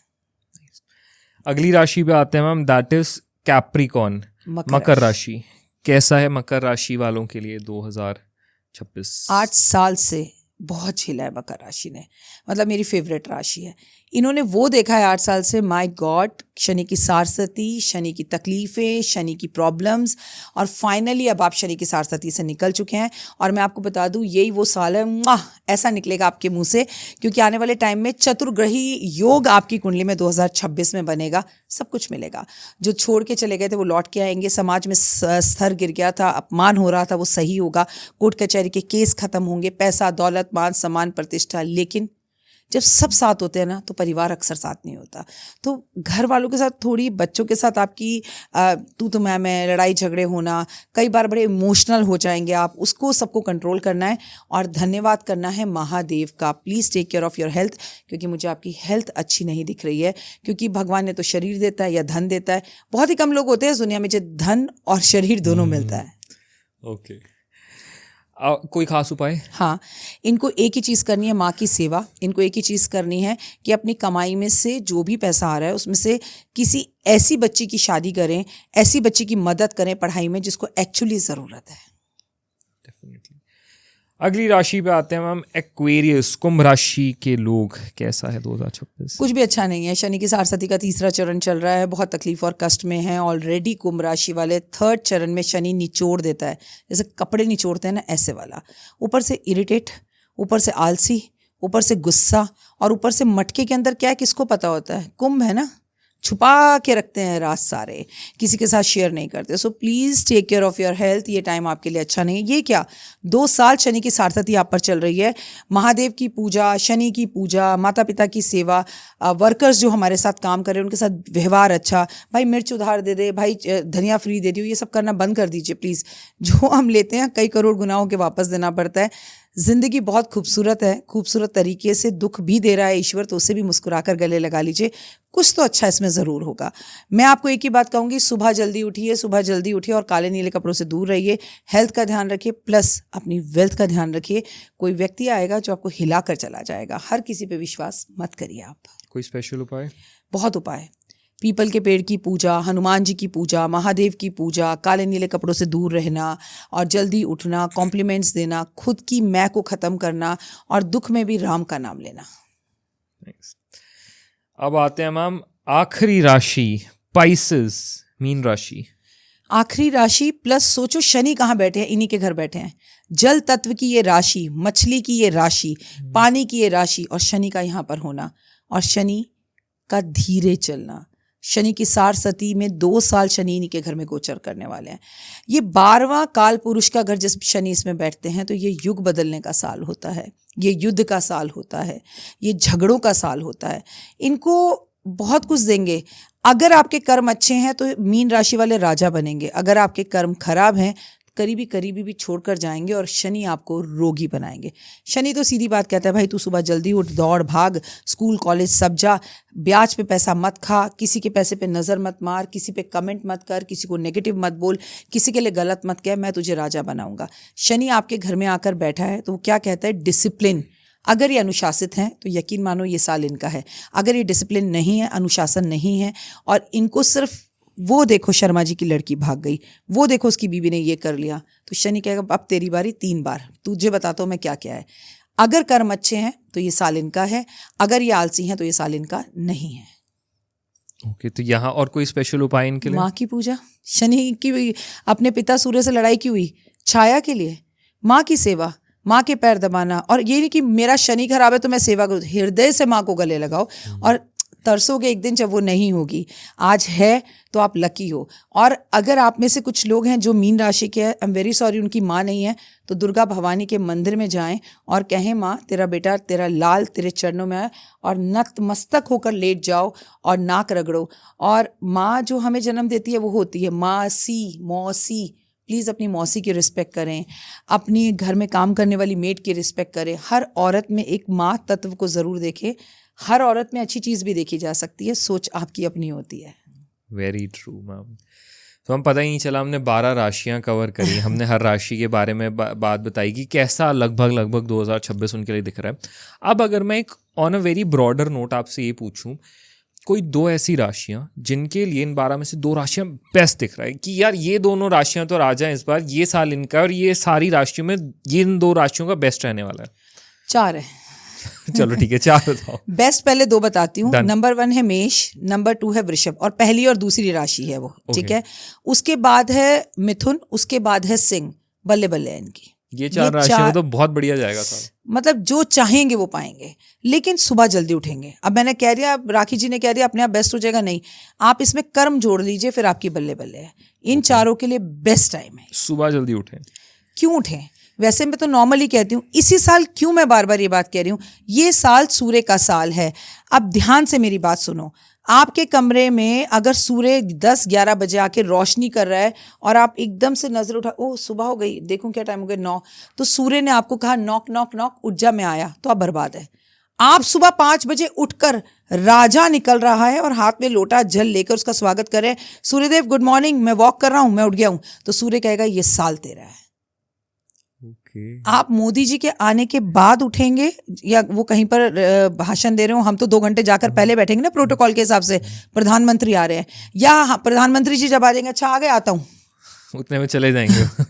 अगली राशि पे आते हैं मैम, दैट इज कैप्रिकॉन, मकर राशि। कैसा है मकर राशि वालों के लिए 2026? 8 साल से बहुत झेला है मकर राशि ने, मतलब मेरी फेवरेट राशि है। इन्होंने वो देखा है 8 साल से, माय गॉड, शनि की सारसती, शनि की तकलीफ़ें, शनि की प्रॉब्लम्स, और फाइनली अब आप शनि की सारसती से निकल चुके हैं। और मैं आपको बता दूं, यही वो साल है, ऐसा निकलेगा आपके मुंह से, क्योंकि आने वाले टाइम में चतुर्ग्रही योग आपकी कुंडली में 2026 में बनेगा। सब कुछ मिलेगा। जो छोड़ के चले गए थे वो लौट के आएंगे। समाज में स्तर गिर गया था, अपमान हो रहा था, वो सही होगा। कोर्ट कचहरी के केस खत्म होंगे, पैसा, दौलत, मान सम्मान, प्रतिष्ठा। लेकिन जब सब साथ होते हैं ना तो परिवार अक्सर साथ नहीं होता। तो घर वालों के साथ थोड़ी, बच्चों के साथ आपकी तू तो मैं लड़ाई झगड़े होना, कई बार बड़े इमोशनल हो जाएंगे आप, उसको सबको कंट्रोल करना है और धन्यवाद करना है महादेव का। Please take care of your health, क्योंकि मुझे आपकी हेल्थ अच्छी नहीं दिख रही है, क्योंकि भगवान ने तो शरीर देता है या धन देता है। बहुत ही कम लोग होते हैं इस दुनिया में जो धन और शरीर दोनों मिलता है। ओके, कोई खास उपाय? हाँ, इनको एक ही चीज़ करनी है, माँ की सेवा। इनको एक ही चीज़ करनी है कि अपनी कमाई में से जो भी पैसा आ रहा है उसमें से किसी ऐसी बच्ची की शादी करें, ऐसी बच्ची की मदद करें पढ़ाई में जिसको एक्चुअली ज़रूरत है। डेफिनेटली। अगली राशि पे आते हैं मैम, एक्वेरियस, कुंभ राशि के लोग, कैसा है 2026? कुछ भी अच्छा नहीं है। शनि की सारस्वती का 3रा चरण चल रहा है, बहुत तकलीफ और कष्ट में है ऑलरेडी कुंभ राशि वाले। 3rd चरण में शनि निचोड़ देता है, जैसे कपड़े निचोड़ते हैं ना, ऐसे वाला। ऊपर से इरिटेट, ऊपर से आलसी, ऊपर से गुस्सा, और ऊपर से मटके के अंदर क्या है किसको पता होता है। कुंभ है ना, छुपा के रखते हैं राज सारे, किसी के साथ शेयर नहीं करते। So please take care of your health. ये टाइम आपके लिए अच्छा नहीं है। ये क्या, 2 साल शनि की सारस्वती आप पर चल रही है। महादेव की पूजा, शनि की पूजा, माता पिता की सेवा, वर्कर्स जो हमारे साथ काम कर रहे हैं उनके साथ व्यवहार अच्छा। भाई मिर्च उधार दे दे, भाई धनिया फ्री दे दियो, ये सब करना बंद कर दीजिए प्लीज़। जो हम लेते हैं कई करोड़ गुनाहों के वापस देना पड़ता है। ज़िंदगी बहुत खूबसूरत है, खूबसूरत तरीके से दुख भी दे रहा है ईश्वर, तो उसे भी मुस्कुराकर गले लगा लीजिए। कुछ तो अच्छा इसमें ज़रूर होगा। मैं आपको एक ही बात कहूँगी, सुबह जल्दी उठिए, सुबह जल्दी उठिए और काले नीले कपड़ों से दूर रहिए। हेल्थ का ध्यान रखिए, प्लस अपनी वेल्थ का ध्यान रखिए। कोई व्यक्ति आएगा जो आपको हिला कर चला जाएगा। हर किसी पे विश्वास मत करिए आप। कोई स्पेशल उपाय? बहुत उपाय। पीपल के पेड़ की पूजा, हनुमान जी की पूजा, महादेव की पूजा, काले नीले कपड़ों से दूर रहना और जल्दी उठना, कॉम्प्लीमेंट्स देना, खुद की मैं को ख़त्म करना और दुख में भी राम का नाम लेना। अब आते हैं मैम आखिरी राशि, पाइसेस, मीन राशि। आखिरी राशि प्लस सोचो शनि कहाँ बैठे हैं, इन्हीं के घर बैठे हैं। जल तत्व की ये राशि, मछली की ये राशि, पानी की ये राशि और शनि का यहाँ पर होना और शनि का धीरे चलना। शनि की सारस्वती में 2 साल शनि इन्हीं के घर में गोचर करने वाले हैं। ये 12वां काल पुरुष का घर जब शनि इसमें बैठते हैं तो ये युग बदलने का साल होता है, ये युद्ध का साल होता है, ये झगड़ों का साल होता है। इनको बहुत कुछ देंगे। अगर आपके कर्म अच्छे हैं तो मीन राशि वाले राजा बनेंगे, अगर आपके कर्म खराब हैं करीबी करीबी भी छोड़कर जाएंगे और शनि आपको रोगी बनाएंगे। शनि तो सीधी बात कहता है, भाई तू सुबह जल्दी उठ, दौड़ भाग, स्कूल कॉलेज सब जा, ब्याज पे पैसा मत खा, किसी के पैसे पे नज़र मत मार, किसी पे कमेंट मत कर, किसी को नेगेटिव मत बोल, किसी के लिए गलत मत कह, मैं तुझे राजा बनाऊंगा। शनि आपके घर में आकर बैठा है तो वो क्या कहता है, डिसिप्लिन। अगर ये अनुशासित हैं तो यकीन मानो ये साल इनका है। अगर ये डिसिप्लिन नहीं है, अनुशासन नहीं है और इनको सिर्फ वो देखो शर्मा जी की लड़की भाग गई, वो देखो उसकी बीवी ने ये कर लिया, तो शनि कहेगा अब तेरी बारी 3 बार, तुझे बताता हूँ मैं क्या क्या है। अगर कर्म अच्छे हैं तो ये साल इनका है, अगर ये आलसी हैं तो ये साल इनका नहीं है। ओके, तो यहाँ और कोई स्पेशल उपाय इनके लिए? माँ की पूजा। शनि की अपने पिता सूर्य से लड़ाई क्यों हुई? छाया के लिए। माँ की सेवा, माँ के पैर दबाना, और ये नहीं कि मेरा शनि खराब है तो मैं सेवा करूँ। हृदय से माँ को गले लगाओ और तरसोगे एक दिन जब वो नहीं होगी। आज है तो आप लकी हो। और अगर आप में से कुछ लोग हैं जो मीन राशि के हैं, आई एम वेरी सॉरी उनकी माँ नहीं है, तो दुर्गा भवानी के मंदिर में जाएं और कहें माँ तेरा बेटा, तेरा लाल तेरे चरणों में है, और नतमस्तक होकर लेट जाओ और नाक रगड़ो। और माँ जो हमें जन्म देती है वो होती है मासी, मौसी। प्लीज़ अपनी मौसी की रिस्पेक्ट करें, अपनी घर में काम करने वाली मेड की रिस्पेक्ट करें। हर औरत में एक माँ तत्व को ज़रूर देखें। हर औरत में अच्छी चीज़ भी देखी जा सकती है, सोच आपकी अपनी होती है। Very true ma'am. तो हम पता ही नहीं चला, हमने 12 राशियां कवर करी, हमने हर राशि के बारे में बात बताई कि कैसा लगभग 2026 उनके लिए दिख रहा है। अब अगर मैं एक on a very broader note आपसे ये पूछूं, कोई 2 ऐसी राशियां जिनके लिए इन 12 में से 2 राशियां बेस्ट दिख रहा है कि यार ये दोनों राशियां तो राजा हैं इस बार, ये साल इनका, और ये सारी राशियों में ये इन 2 राशियों का बेस्ट रहने वाला है? 4 है। चलो ठीक है, 4 बताओ। बेस्ट पहले 2 बताती हूँ। नंबर 1 है मेष, नंबर 2 है वृषभ, और पहली और दूसरी राशि है वो, ठीक है। उसके बाद है मिथुन, उसके बाद है सिंह। बल्ले बल्ले है इनकी। ये 4 राशियों में तो बहुत बढ़िया जाएगा साल। मतलब जो चाहेंगे वो पाएंगे, लेकिन सुबह जल्दी उठेंगे। अब मैंने कह दिया, राखी जी ने कह दिया अपने आप बेस्ट हो जाएगा, नहीं, आप इसमें कर्म जोड़ लीजिए, फिर आपकी बल्ले बल्ले है। इन 4 के लिए बेस्ट टाइम है। सुबह जल्दी उठें। क्यों उठें? वैसे मैं तो नॉर्मली कहती हूँ, इसी साल क्यों मैं बार बार ये बात कह रही हूँ, ये साल सूर्य का साल है। अब ध्यान से मेरी बात सुनो, आपके कमरे में अगर सूर्य 10-11 बजे आके रोशनी कर रहा है और आप एकदम से नजर उठा, ओह सुबह हो गई, देखूं क्या टाइम हो गया 9, तो सूर्य ने आपको कहा नॉक नॉक नॉक, उठ जा मैं आया, तो आप बर्बाद है। आप सुबह 5 बजे उठकर राजा निकल रहा है और हाथ में लोटा जल लेकर उसका स्वागत कर रहे हैं, सूर्यदेव गुड मॉर्निंग, मैं वॉक कर रहा हूं, मैं उठ गया हूं, तो सूर्य कहेगा ये साल तेरा है। आप मोदी जी के आने के बाद उठेंगे या वो कहीं पर भाषण दे रहे हो, हम तो 2 घंटे जाकर पहले बैठेंगे ना प्रोटोकॉल के हिसाब से, प्रधानमंत्री आ रहे हैं, या प्रधानमंत्री जी जब आ जाएंगे, अच्छा आ गए, आता हूं, उतने में चले जाएंगे।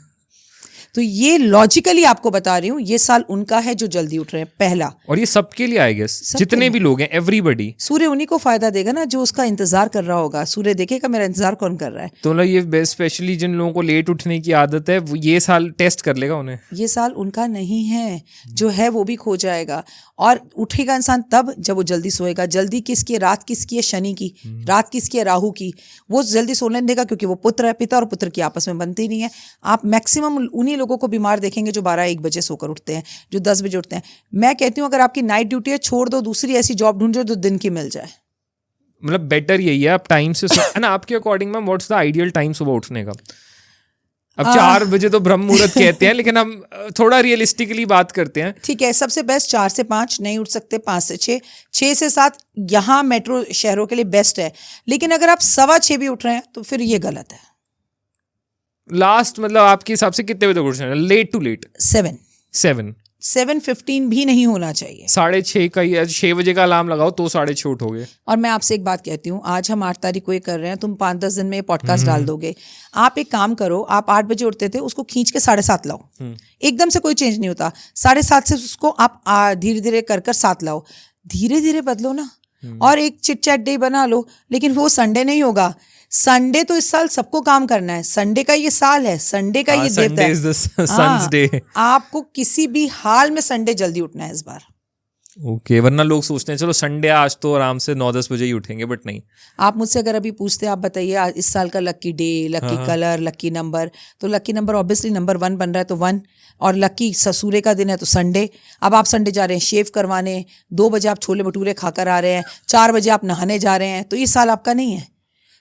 तो ये लॉजिकली आपको बता रही हूँ, ये साल उनका है जो जल्दी उठ रहे हैं, पहला। और ये सबके लिए आई गेस, जितने भी लोग हैं, एवरीबडी। सूर्य उन्हीं को फायदा देगा ना जो उसका इंतजार कर रहा होगा, सूर्य देखेगा मेरा इंतजार कौन कर रहा है। तो मतलब ये स्पेशली जिन लोगों को लेट उठने की आदत है, वो ये साल टेस्ट कर लेगा उन्हें। ये साल उनका नहीं है, जो है वो भी खो जाएगा। और उठेगा इंसान तब जब वो जल्दी सोएगा। जल्दी किसकी है? रात किसकी है? शनि की। रात किसकी है? राहु की। वो जल्दी सोने देगा क्योंकि वो पुत्र है, पिता और पुत्र की आपस में बनती नहीं है। आप मैक्सिमम उन्हीं लोगों को बीमार देखेंगे जो 12-1 बजे सोकर उठते हैं, जो 10 बजे उठते हैं। मैं कहती हूँ अगर आपकी नाइट ड्यूटी है, छोड़ दो, दूसरी ऐसी जॉब ढूंढो जो दिन की मिल जाए। मतलब बेटर यही है, आप टाइम से है ना। आपके according ma'am what's the ideal time सुबह उठने का? अब 4 बजे तो ब्रह्म मुहूर्त कहते हैं, लेकिन हम थोड़ा रियलिस्टिकली बात करते हैं। ठीक है, सबसे बेस्ट 4 से 5, नहीं उठ सकते 5 से 6, 6 से 7 यहाँ मेट्रो शहरों के लिए बेस्ट है। लेकिन अगर आप 6:15 भी उठ रहे हैं तो फिर ये गलत है। लास्ट मतलब आपके हिसाब से कितने बजे तक उठना है? लेट टू लेट 7:15 भी नहीं होना चाहिए। 6:30 का या 6 बजे का अलार्म लगाओ तो 6:30 उठोगे। और मैं आपसे एक बात कहती हूँ, आज हम 8 तारीख को ये कर रहे हैं, तुम 5-10 दिन में पॉडकास्ट डाल दोगे। आप एक काम करो, आप 8 बजे उठते थे, उसको खींच के 7:30 लाओ। एकदम से कोई चेंज नहीं होता। 7:30 से उसको आप धीरे धीरे कर 7 लाओ, धीरे धीरे बदलो ना। और एक चिट चैट डे बना लो, लेकिन वो संडे नहीं होगा। संडे तो इस साल सबको काम करना है, संडे का ये साल है, संडे का ये देवता है। आपको किसी भी हाल में संडे जल्दी उठना है इस बार। ओके, वरना लोग सोचते हैं चलो संडे आज तो आराम से 9-10 बजे ही उठेंगे, बट नहीं। आप मुझसे अगर अभी पूछते आप बताइए इस साल का lucky day, lucky colour, lucky number, तो लकी नंबर ऑब्वियसली नंबर 1 बन रहा है तो 1, और लकी सूर्य का दिन है तो संडे। अब आप संडे जा रहे हैं शेव करवाने, 2 बजे आप छोले भटूरे खाकर आ रहे हैं, 4 बजे आप नहाने जा रहे हैं, तो ये साल आपका नहीं है।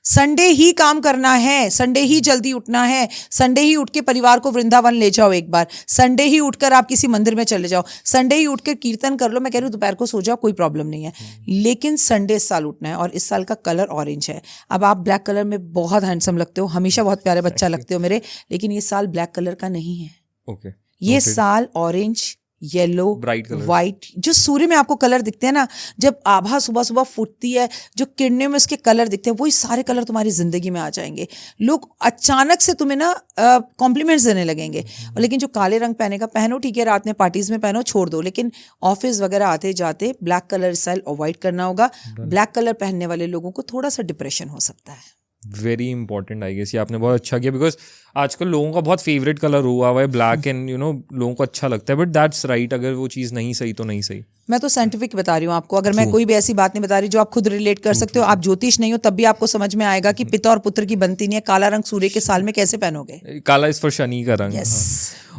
संडे ही काम करना है, संडे ही जल्दी उठना है, संडे ही उठ के परिवार को वृंदावन ले जाओ एक बार, संडे ही उठकर आप किसी मंदिर में चले जाओ, संडे ही उठकर कीर्तन कर लो। मैं कह रही हूँ दोपहर को सो जाओ, कोई प्रॉब्लम नहीं है, लेकिन संडे इस साल उठना है। और इस साल का कलर ऑरेंज है। अब आप ब्लैक कलर में बहुत हैंडसम लगते हो, हमेशा बहुत प्यारे बच्चा लगते हो मेरे, लेकिन ये साल ब्लैक कलर का नहीं है। ओके, ये साल ऑरेंज, येलो, व्हाइट, जो सूर्य में आपको कलर दिखते हैं ना, जब आभा सुबह सुबह फूटती है, जो किरणें में उसके कलर दिखते हैं, वही सारे कलर तुम्हारी जिंदगी में आ जाएंगे। लोग अचानक से तुम्हें ना कॉम्प्लीमेंट्स देने लगेंगे। लेकिन जो काले रंग पहने का पहनो, ठीक है, रात में पार्टीज में पहनो, छोड़ दो, लेकिन ऑफिस वगैरह आते जाते ब्लैक कलर स्टाइल अवॉइड करना होगा। ब्लैक कलर पहनने वाले लोगों को थोड़ा सा डिप्रेशन हो सकता है। वेरी इंपॉर्टेंट आई गेस, ये आपने बहुत अच्छा किया, बिकॉज आजकल लोगों का बहुत फेवरेट कलर हुआ है ब्लैक, एंड लोगों को अच्छा लगता है, बट दैट्स राइट। अगर वो चीज़ नहीं सही तो नहीं सही। मैं तो साइंटिफिक बता रही हूँ आपको, अगर मैं कोई भी ऐसी बात नहीं बता रही जो आप खुद रिलेट कर सकते हो। आप ज्योतिष नहीं हो तब भी आपको समझ में आएगा कि पिता और पुत्र की बनती नहीं है। काला रंग सूर्य के साल में कैसे पहनोगे? काला इस फॉर शनि का रंग।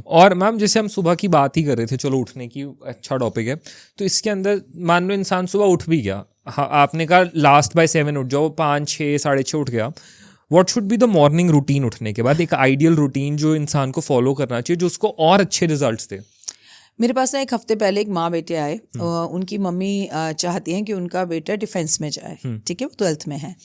और मैम जैसे हम सुबह की बात ही कर रहे थे, चलो उठने की, अच्छा टॉपिक है, तो इसके अंदर मान लो इंसान सुबह उठ भी गया, हाँ आपने कहा लास्ट बाय 7 उठ जाओ, 5, 6, 6:30 उठ गया। What should be the morning routine उठने के बाद, एक आइडियल रूटीन जो इंसान को फॉलो करना चाहिए, जो उसको और अच्छे रिजल्ट्स दे? मेरे पास ना 1 हफ्ते पहले एक माँ बेटे आए, उनकी मम्मी चाहती हैं कि उनका बेटा डिफेंस में जाए, ठीक है, वो 12th में है।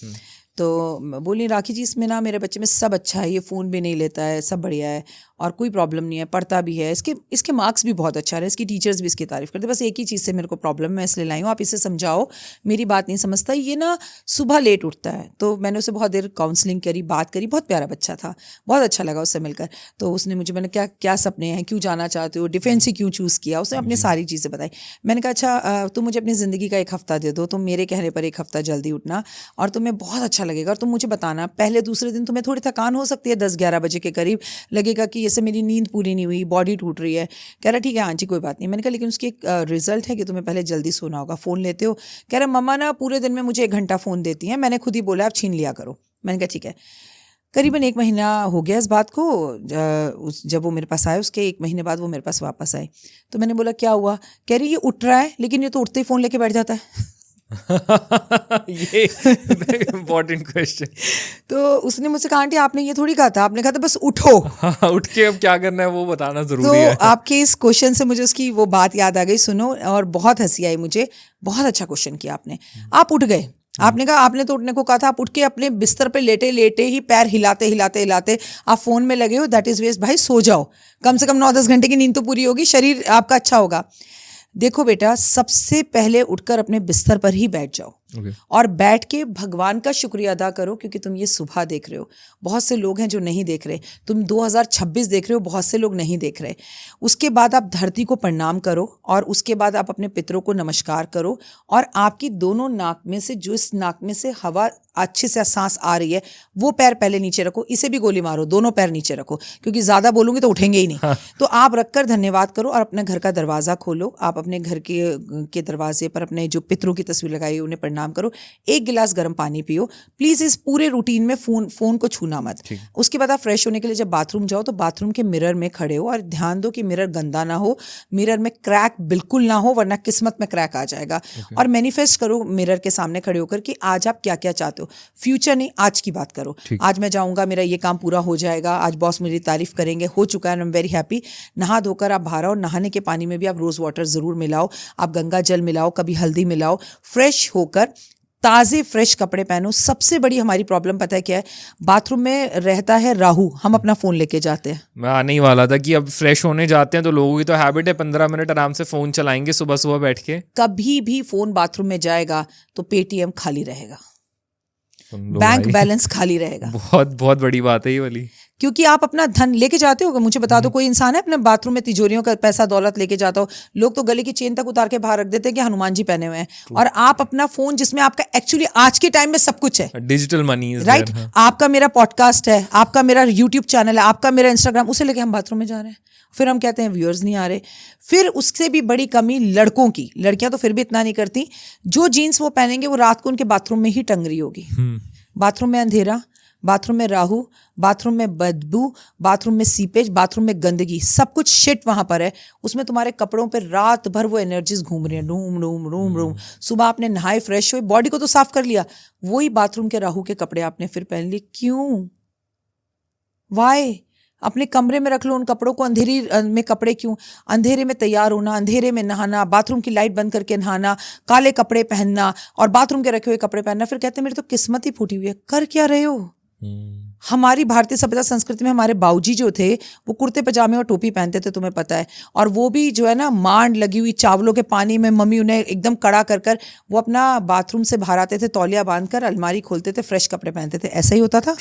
तो बोली राखी जी इसमें ना मेरे बच्चे में सब अच्छा है, ये फ़ोन भी नहीं लेता है, सब बढ़िया है और कोई प्रॉब्लम नहीं है, पढ़ता भी है, इसके मार्क्स भी बहुत अच्छा रहे, इसकी टीचर्स भी इसकी तारीफ़ करते, बस एक ही चीज़ से मेरे को प्रॉब्लम, मैं इसलिए लाई हूँ, आप इसे समझाओ, मेरी बात नहीं समझता, ये ना सुबह लेट उठता है। तो मैंने उसे बहुत देर काउंसलिंग करी, बात करी, बहुत प्यारा बच्चा था, बहुत अच्छा लगा उससे मिलकर। तो उसने मुझे, मैंने क्या सपने हैं, क्यों जाना चाहते हो, डिफेंस ही क्यों चूज़ किया, उसने अपनी सारी चीज़ें बताई। मैंने कहा अच्छा तुम मुझे अपनी ज़िंदगी का 1 हफ्ता दे दो, तुम मेरे कहने पर 1 हफ्ता जल्दी उठना और तुम्हें बहुत अच्छा लगेगा, और तुम मुझे बताना, पहले दूसरे दिन तुम्हें थोड़ी थकान हो सकती है, 10-11 बजे के करीब लगेगा कि जैसे मेरी नींद पूरी नहीं हुई, बॉडी टूट रही है। कह रहा ठीक है आंटी कोई बात नहीं। मैंने कहा लेकिन उसकी एक रिजल्ट है कि तुम्हें पहले जल्दी सोना होगा, फ़ोन लेते हो? कह रहा मम्मा ना पूरे दिन में मुझे 1 घंटा फ़ोन देती हैं, मैंने खुद ही बोला आप छीन लिया करो। मैंने कहा ठीक है। करीबन 1 महीना हो गया इस बात को। जब वो मेरे पास आए उसके 1 महीने बाद वो मेरे पास वापस आए। तो मैंने बोला क्या हुआ? कह रही ये उठ रहा है लेकिन ये तो उठते ही फ़ोन लेके बैठ जाता है। ये इम्पोर्टेंट क्वेश्चन। तो उसने मुझसे कहा आंटी आपने ये थोड़ी कहा था, आपने कहा था बस उठो। हाँ, उठ के अब क्या करना है वो बताना तो जरूरी है। आपके इस क्वेश्चन से मुझे उसकी वो बात याद आ गई, सुनो, और बहुत हंसी आई मुझे। बहुत अच्छा क्वेश्चन किया आपने। आप उठ गए, आपने कहा आपने तो उठने को कहा था, आप उठ के अपने बिस्तर पे लेटे लेटे ही पैर हिलाते हिलाते हिलाते आप फोन में लगे हो, दैट इज वेस्ट। भाई सो जाओ, कम से कम 9-10 घंटे की नींद तो पूरी होगी, शरीर आपका अच्छा होगा। देखो बेटा, सबसे पहले उठकर अपने बिस्तर पर ही बैठ जाओ। और बैठ के भगवान का शुक्रिया अदा करो क्योंकि तुम ये सुबह देख रहे हो। बहुत से लोग हैं जो नहीं देख रहे, तुम 2026 देख रहे हो, बहुत से लोग नहीं देख रहे। उसके बाद आप धरती को प्रणाम करो और उसके बाद आप अपने पितरों को नमस्कार करो। और आपकी दोनों नाक में से, जो इस नाक में से हवा अच्छे से सांस आ रही है, वो पैर पहले नीचे रखो। इसे भी गोली मारो, दोनों पैर नीचे रखो क्योंकि ज़्यादा बोलूँगी तो उठेंगे ही नहीं। तो आप रखकर धन्यवाद करो और अपने घर का दरवाज़ा खोलो। आप अपने घर के दरवाजे पर अपने जो पितरों की तस्वीर लगाई उन्हें प्रणाम करो। 1 गिलास गर्म पानी पियो प्लीज। इस पूरे रूटीन में फोन को छूना मत। उसके बाद आप फ्रेश होने के लिए जब बाथरूम जाओ तो बाथरूम के मिरर में खड़े हो और ध्यान दो कि मिरर गंदा ना हो, मिरर में क्रैक बिल्कुल ना हो, वरना किस्मत में क्रैक आ जाएगा। और मैनिफेस्ट करो मिरर के सामने खड़े होकर कि आज आप क्या क्या चाहते हो। फ्यूचर नहीं, आज की बात करो। आज मैं जाऊंगा, मेरा ये काम पूरा हो जाएगा, आज बॉस मेरी तारीफ करेंगे, हो चुका है, आई एम वेरी हैप्पी। नहा धोकर आप बाहर आओ, नहाने के पानी में भी आप रोज वाटर जरूर मिलाओ, आप गंगा जल मिलाओ, कभी हल्दी मिलाओ। फ्रेश होकर ताज़े फ्रेश कपड़े पहनो। सबसे बड़ी हमारी प्रॉब्लम पता है क्या है? बाथरूम में रहता है राहु, हम अपना फ़ोन लेके जाते हैं। मैं आने ही वाला था कि अब फ्रेश होने जाते हैं तो लोगों की तो हैबिट है 15 मिनट आराम से फ़ोन चलाएंगे सुबह सुबह बैठ के। कभी भी फ़ोन बाथरूम में जाएगा तो पेटीएम खाली रहेगा, बैंक बैलेंस खाली रहेगा। बहुत बहुत बड़ी बात है ये वाली, क्योंकि आप अपना धन लेके जाते हो। मुझे बता दो, कोई इंसान है अपने बाथरूम में तिजोरियों का पैसा दौलत लेके जाता हो? लोग तो गले की चेन तक उतार के बाहर रख देते हैं कि हनुमान जी पहने हुए हैं। और आप अपना फोन, जिसमें आपका एक्चुअली आज के टाइम में सब कुछ है, डिजिटल मनी, राइट? आपका मेरा पॉडकास्ट है, आपका मेरा यूट्यूब चैनल है, आपका मेरा इंस्टाग्राम, उसे लेके हम बाथरूम में जा रहे हैं। फिर हम कहते हैं व्यूअर्स नहीं आ रहे। फिर उससे भी बड़ी कमी लड़कों की, लड़कियां तो फिर भी इतना नहीं करती, जो जीन्स वो पहनेंगे वो रात को उनके बाथरूम में ही टंग रही होगी। बाथरूम में अंधेरा, बाथरूम में राहु, बाथरूम में बदबू, बाथरूम में सीपेज, बाथरूम में गंदगी, सब कुछ शिट वहां पर है। उसमें तुम्हारे कपड़ों पे रात भर वो एनर्जीज घूम रही हैं, रूम रूम रूम रूम। सुबह आपने नहाए, फ्रेश हुए, बॉडी को तो साफ कर लिया, वही बाथरूम के राहु के कपड़े आपने फिर पहन लिए। क्यों? वाई? अपने कमरे में रख लो उन कपड़ों को। अंधेरी में कपड़े क्यों? अंधेरे में तैयार होना, अंधेरे में नहाना, बाथरूम की लाइट बंद करके नहाना, काले कपड़े पहनना और बाथरूम के रखे हुए कपड़े पहनना, फिर कहते हैं मेरी तो किस्मत ही फूटी हुई है। कर क्या रहे हो? हमारी भारतीय सभ्यता संस्कृति में हमारे बाऊजी जो थे वो कुर्ते पजामे और टोपी पहनते थे, तुम्हें पता है। और वो भी जो है ना, मांड लगी हुई चावलों के पानी में मम्मी उन्हें एकदम कड़ा कर कर वो अपना बाथरूम से बाहर आते थे, तौलिया बांधकर अलमारी खोलते थे, फ्रेश कपड़े पहनते थे। ऐसा ही होता था।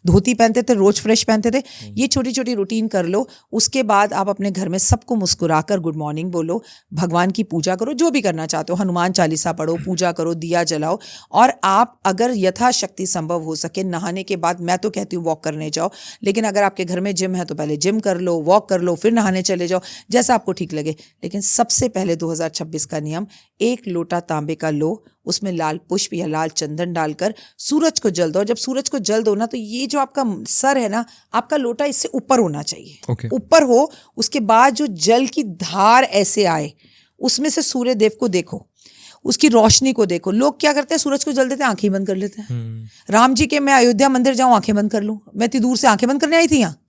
धोती पहनते थे, रोज फ्रेश पहनते थे। ये छोटी छोटी रूटीन कर लो। उसके बाद आप अपने घर में सबको मुस्कुराकर गुड मॉर्निंग बोलो, भगवान की पूजा करो, जो भी करना चाहते हो, हनुमान चालीसा पढ़ो, पूजा करो, दिया जलाओ। और आप अगर यथाशक्ति संभव हो सके नहाने के बाद, मैं तो कहती हूँ वॉक करने जाओ, लेकिन अगर आपके घर में जिम है तो पहले जिम कर लो, वॉक कर लो, फिर नहाने चले जाओ, जैसा आपको ठीक लगे। लेकिन सबसे पहले 2026 का नियम, 1 लोटा तांबे का लो, उसमें लाल पुष्प या लाल चंदन डालकर सूरज को जल दो। जब सूरज को जल दो ना, तो ये जो आपका सर है ना, आपका लोटा इससे ऊपर होना चाहिए, ऊपर हो। उसके बाद जो जल की धार ऐसे आए, उसमें से सूर्य देव को देखो, उसकी रोशनी को देखो। लोग क्या करते हैं, सूरज को जल देते हैं, आंखें बंद कर लेते हैं। राम जी के मैं अयोध्या मंदिर जाऊं, आंखें बंद कर लूं? मैं इतनी दूर से आंखें बंद करने आई थी यहाँ?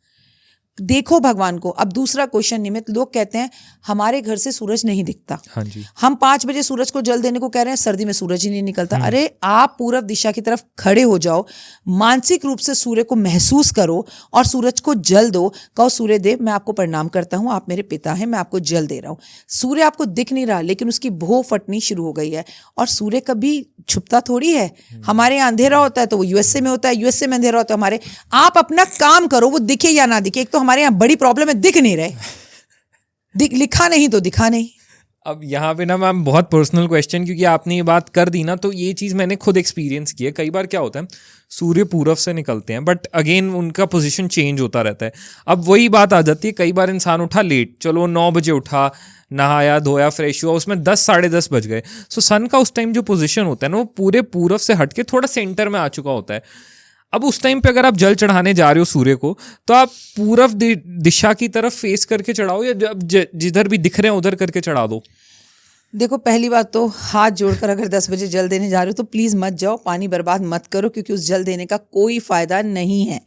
देखो भगवान को। अब दूसरा क्वेश्चन निमित्त, लोग कहते हैं हमारे घर से सूरज नहीं दिखता। हाँ जी। हम 5 बजे सूरज को जल देने को कह रहे हैं, सर्दी में सूरज ही नहीं निकलता। अरे आप पूर्व दिशा की तरफ खड़े हो जाओ, मानसिक रूप से सूर्य को महसूस करो और सूरज को जल दो। कहो सूर्य देव मैं आपको प्रणाम करता हूँ, आप मेरे पिता हैं, मैं आपको जल दे रहा हूँ। सूर्य आपको दिख नहीं रहा, लेकिन उसकी भो फटनी शुरू हो गई है। और सूर्य कभी छुपता थोड़ी है। हमारे यहाँ अंधेरा होता है तो वो यूएसए में होता है, यूएसए में अंधेरा होता है हमारे। आप अपना काम करो, वो दिखे या ना दिखे। एक तो हमारे यहाँ बड़ी प्रॉब्लम है, दिख नहीं रहे, लिखा नहीं तो दिखा नहीं। अब यहाँ पे ना मैम बहुत पर्सनल क्वेश्चन, क्योंकि आपने ये बात कर दी ना, तो ये चीज़ मैंने खुद एक्सपीरियंस की है। कई बार क्या होता है, सूर्य पूरब से निकलते हैं, बट अगेन उनका पोजीशन चेंज होता रहता है। अब वही बात आ जाती है, कई बार इंसान उठा लेट, चलो 9 बजे उठा, नहाया धोया फ्रेश हुआ, उसमें 10 साढ़े 10 बज गए। सो सन का उस टाइम जो पोजीशन होता है ना, वो पूरे पूरब से हटके थोड़ा सेंटर में आ चुका होता है। अब उस टाइम पे अगर आप जल चढ़ाने जा रहे हो सूर्य को, तो आप पूर्व दिशा की तरफ फेस करके चढ़ाओ या जिधर भी दिख रहे हैं उधर करके चढ़ा दो? देखो, पहली बात तो हाथ जोड़कर अगर 10 बजे जल देने जा रहे हो तो प्लीज मत जाओ, पानी बर्बाद मत करो, क्योंकि उस जल देने का कोई फायदा नहीं है।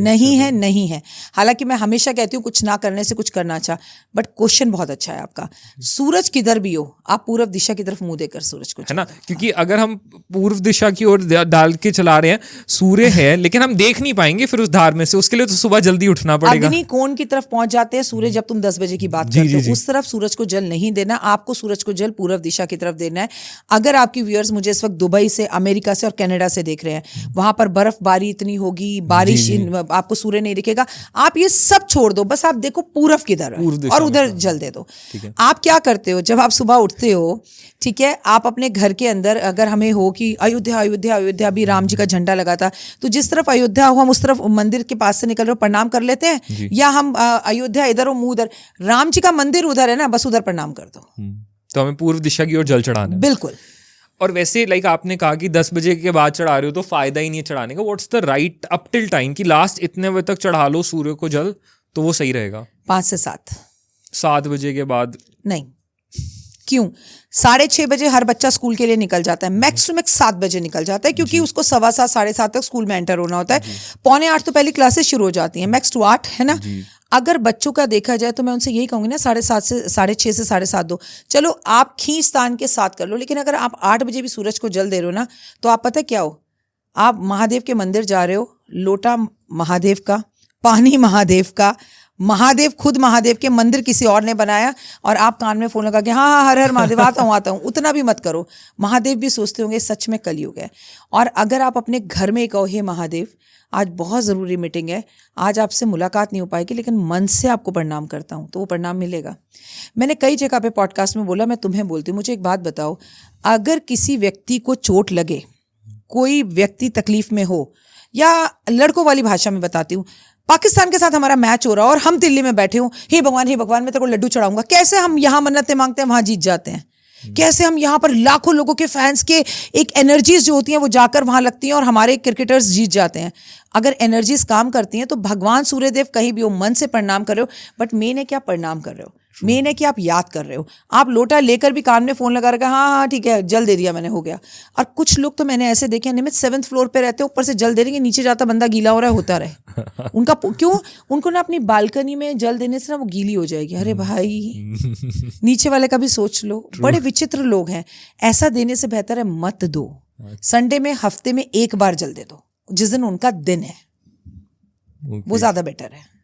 नहीं है। हालांकि मैं हमेशा कहती हूँ कुछ ना करने से कुछ करना अच्छा, बट क्वेश्चन बहुत अच्छा है आपका। सूरज किधर भी हो, आप पूर्व दिशा की तरफ मुंह देकर सूरज को, है ना, क्योंकि अगर हम पूर्व दिशा की ओर डाल के चला रहे हैं, सूर्य है लेकिन हम देख नहीं पाएंगे फिर उस धार में से, उसके लिए तो सुबह जल्दी उठना पड़ेगा। अग्नि कोण की तरफ पहुंच जाते हैं सूर्य जब तुम 10 बजे की बात करते हो, उस तरफ सूरज को जल नहीं देना, आपको सूरज को जल पूर्व दिशा की तरफ देना है। अगर आपकी व्यूअर्स मुझे इस वक्त दुबई से, अमेरिका से और कनाडा से देख रहे हैं, वहां पर बर्फबारी इतनी होगी, बारिश, आपको सूर्य नहीं दिखेगा, आप ये सब छोड़ दो, बस आप देखो पूर्व किधर है और उधर जल दे दो। आप क्या करते हो जब आप सुबह उठते हो, ठीक है, आप अपने घर के अंदर, अगर हमें हो कि अयोध्या अयोध्या अयोध्या, भी राम जी का झंडा लगा था, तो जिस तरफ अयोध्या हो हम उस तरफ मंदिर के पास से निकल रहे हो प्रणाम कर लेते हैं, या हम अयोध्या इधर हो मुंह उधर, राम जी का मंदिर उधर है ना, बस उधर प्रणाम कर दो। तो हमें पूर्व दिशा की ओर जल चढ़ाना है। बिल्कुल। और वैसे लाइक आपने कहा कि 10 बजे के बाद चढ़ा रहे हो तो फायदा ही नहीं है चढ़ाने का, what's the right up till time कि लास्ट इतने बजे तक चढ़ा लो सूर्य को जल तो वो सही रहेगा? 5 से 7। 7 बजे के बाद नहीं? क्यों? 6:30 बजे हर बच्चा स्कूल के लिए निकल जाता है, मैक्स टू मैक्स 7 बजे निकल जाता है, क्योंकि उसको 7:15 7:30 तक स्कूल में एंटर होना होता है। 7:45 तो पहली क्लासेस शुरू हो जाती हैं, मैक्स टू 8, है ना। अगर बच्चों का देखा जाए तो मैं उनसे यही कहूंगी ना, 7:30 से 6:30 से 7:30 दो, चलो आप खींच तान के 7 कर लो, लेकिन अगर आप 8 बजे भी सूरज को जल दे रहे हो ना, तो आप पता क्या हो, आप महादेव के मंदिर जा रहे हो, लोटा महादेव का, पानी महादेव का, महादेव खुद महादेव के मंदिर किसी और ने बनाया, और आप कान में फोन लगा के हाँ हाँ हर हर महादेव आता हूँ, उतना भी मत करो। महादेव भी सोचते होंगे सच में कलयुग है। और अगर आप अपने घर में कहो हे महादेव, आज बहुत ज़रूरी मीटिंग है, आज आपसे मुलाकात नहीं हो पाएगी, लेकिन मन से आपको प्रणाम करता हूँ, तो वो प्रणाम मिलेगा। मैंने कई जगह पे पॉडकास्ट में बोला, मैं तुम्हें बोलती हूँ, मुझे एक बात बताओ, अगर किसी व्यक्ति को चोट लगे, कोई व्यक्ति तकलीफ में हो, या लड़कों वाली भाषा में बताती हूँ, पाकिस्तान के साथ हमारा मैच हो रहा है और हम दिल्ली में बैठे हूँ, हे भगवान मैं तेरे को लड्डू चढ़ाऊंगा, कैसे हम यहाँ मन्नतें मांगते हैं वहां जीत जाते हैं, कैसे हम यहाँ पर लाखों लोगों के फैंस के एक एनर्जीज जो होती हैं वो जाकर वहां लगती हैं और हमारे क्रिकेटर्स जीत जाते हैं। अगर एनर्जीज काम करती हैं तो भगवान सूर्यदेव कहीं भी हो, मन से प्रणाम कर रहे हो, बट मेन है कि आप प्रणाम कर रहे हो, मेन है कि आप याद कर रहे हो। आप लोटा लेकर भी कान में फोन लगा रखा, हाँ हाँ ठीक है जल दे दिया मैंने, हो गया। और कुछ लोग तो मैंने ऐसे देखे, निमित 7th फ्लोर पे रहते हैं, ऊपर से जल दे देंगे, नीचे जाता बंदा गीला हो रहा है, होता रहे उनका क्यों, उनको ना अपनी बालकनी में जल देने से ना वो गीली हो जाएगी। अरे भाई नीचे वाले का भी सोच लो, बड़े विचित्र लोग हैं। ऐसा देने से बेहतर है मत दो। संडे में हफ्ते में 1 बार जल दे दो, जिस दिन उनका दिन है, वो ज्यादा बेटर है।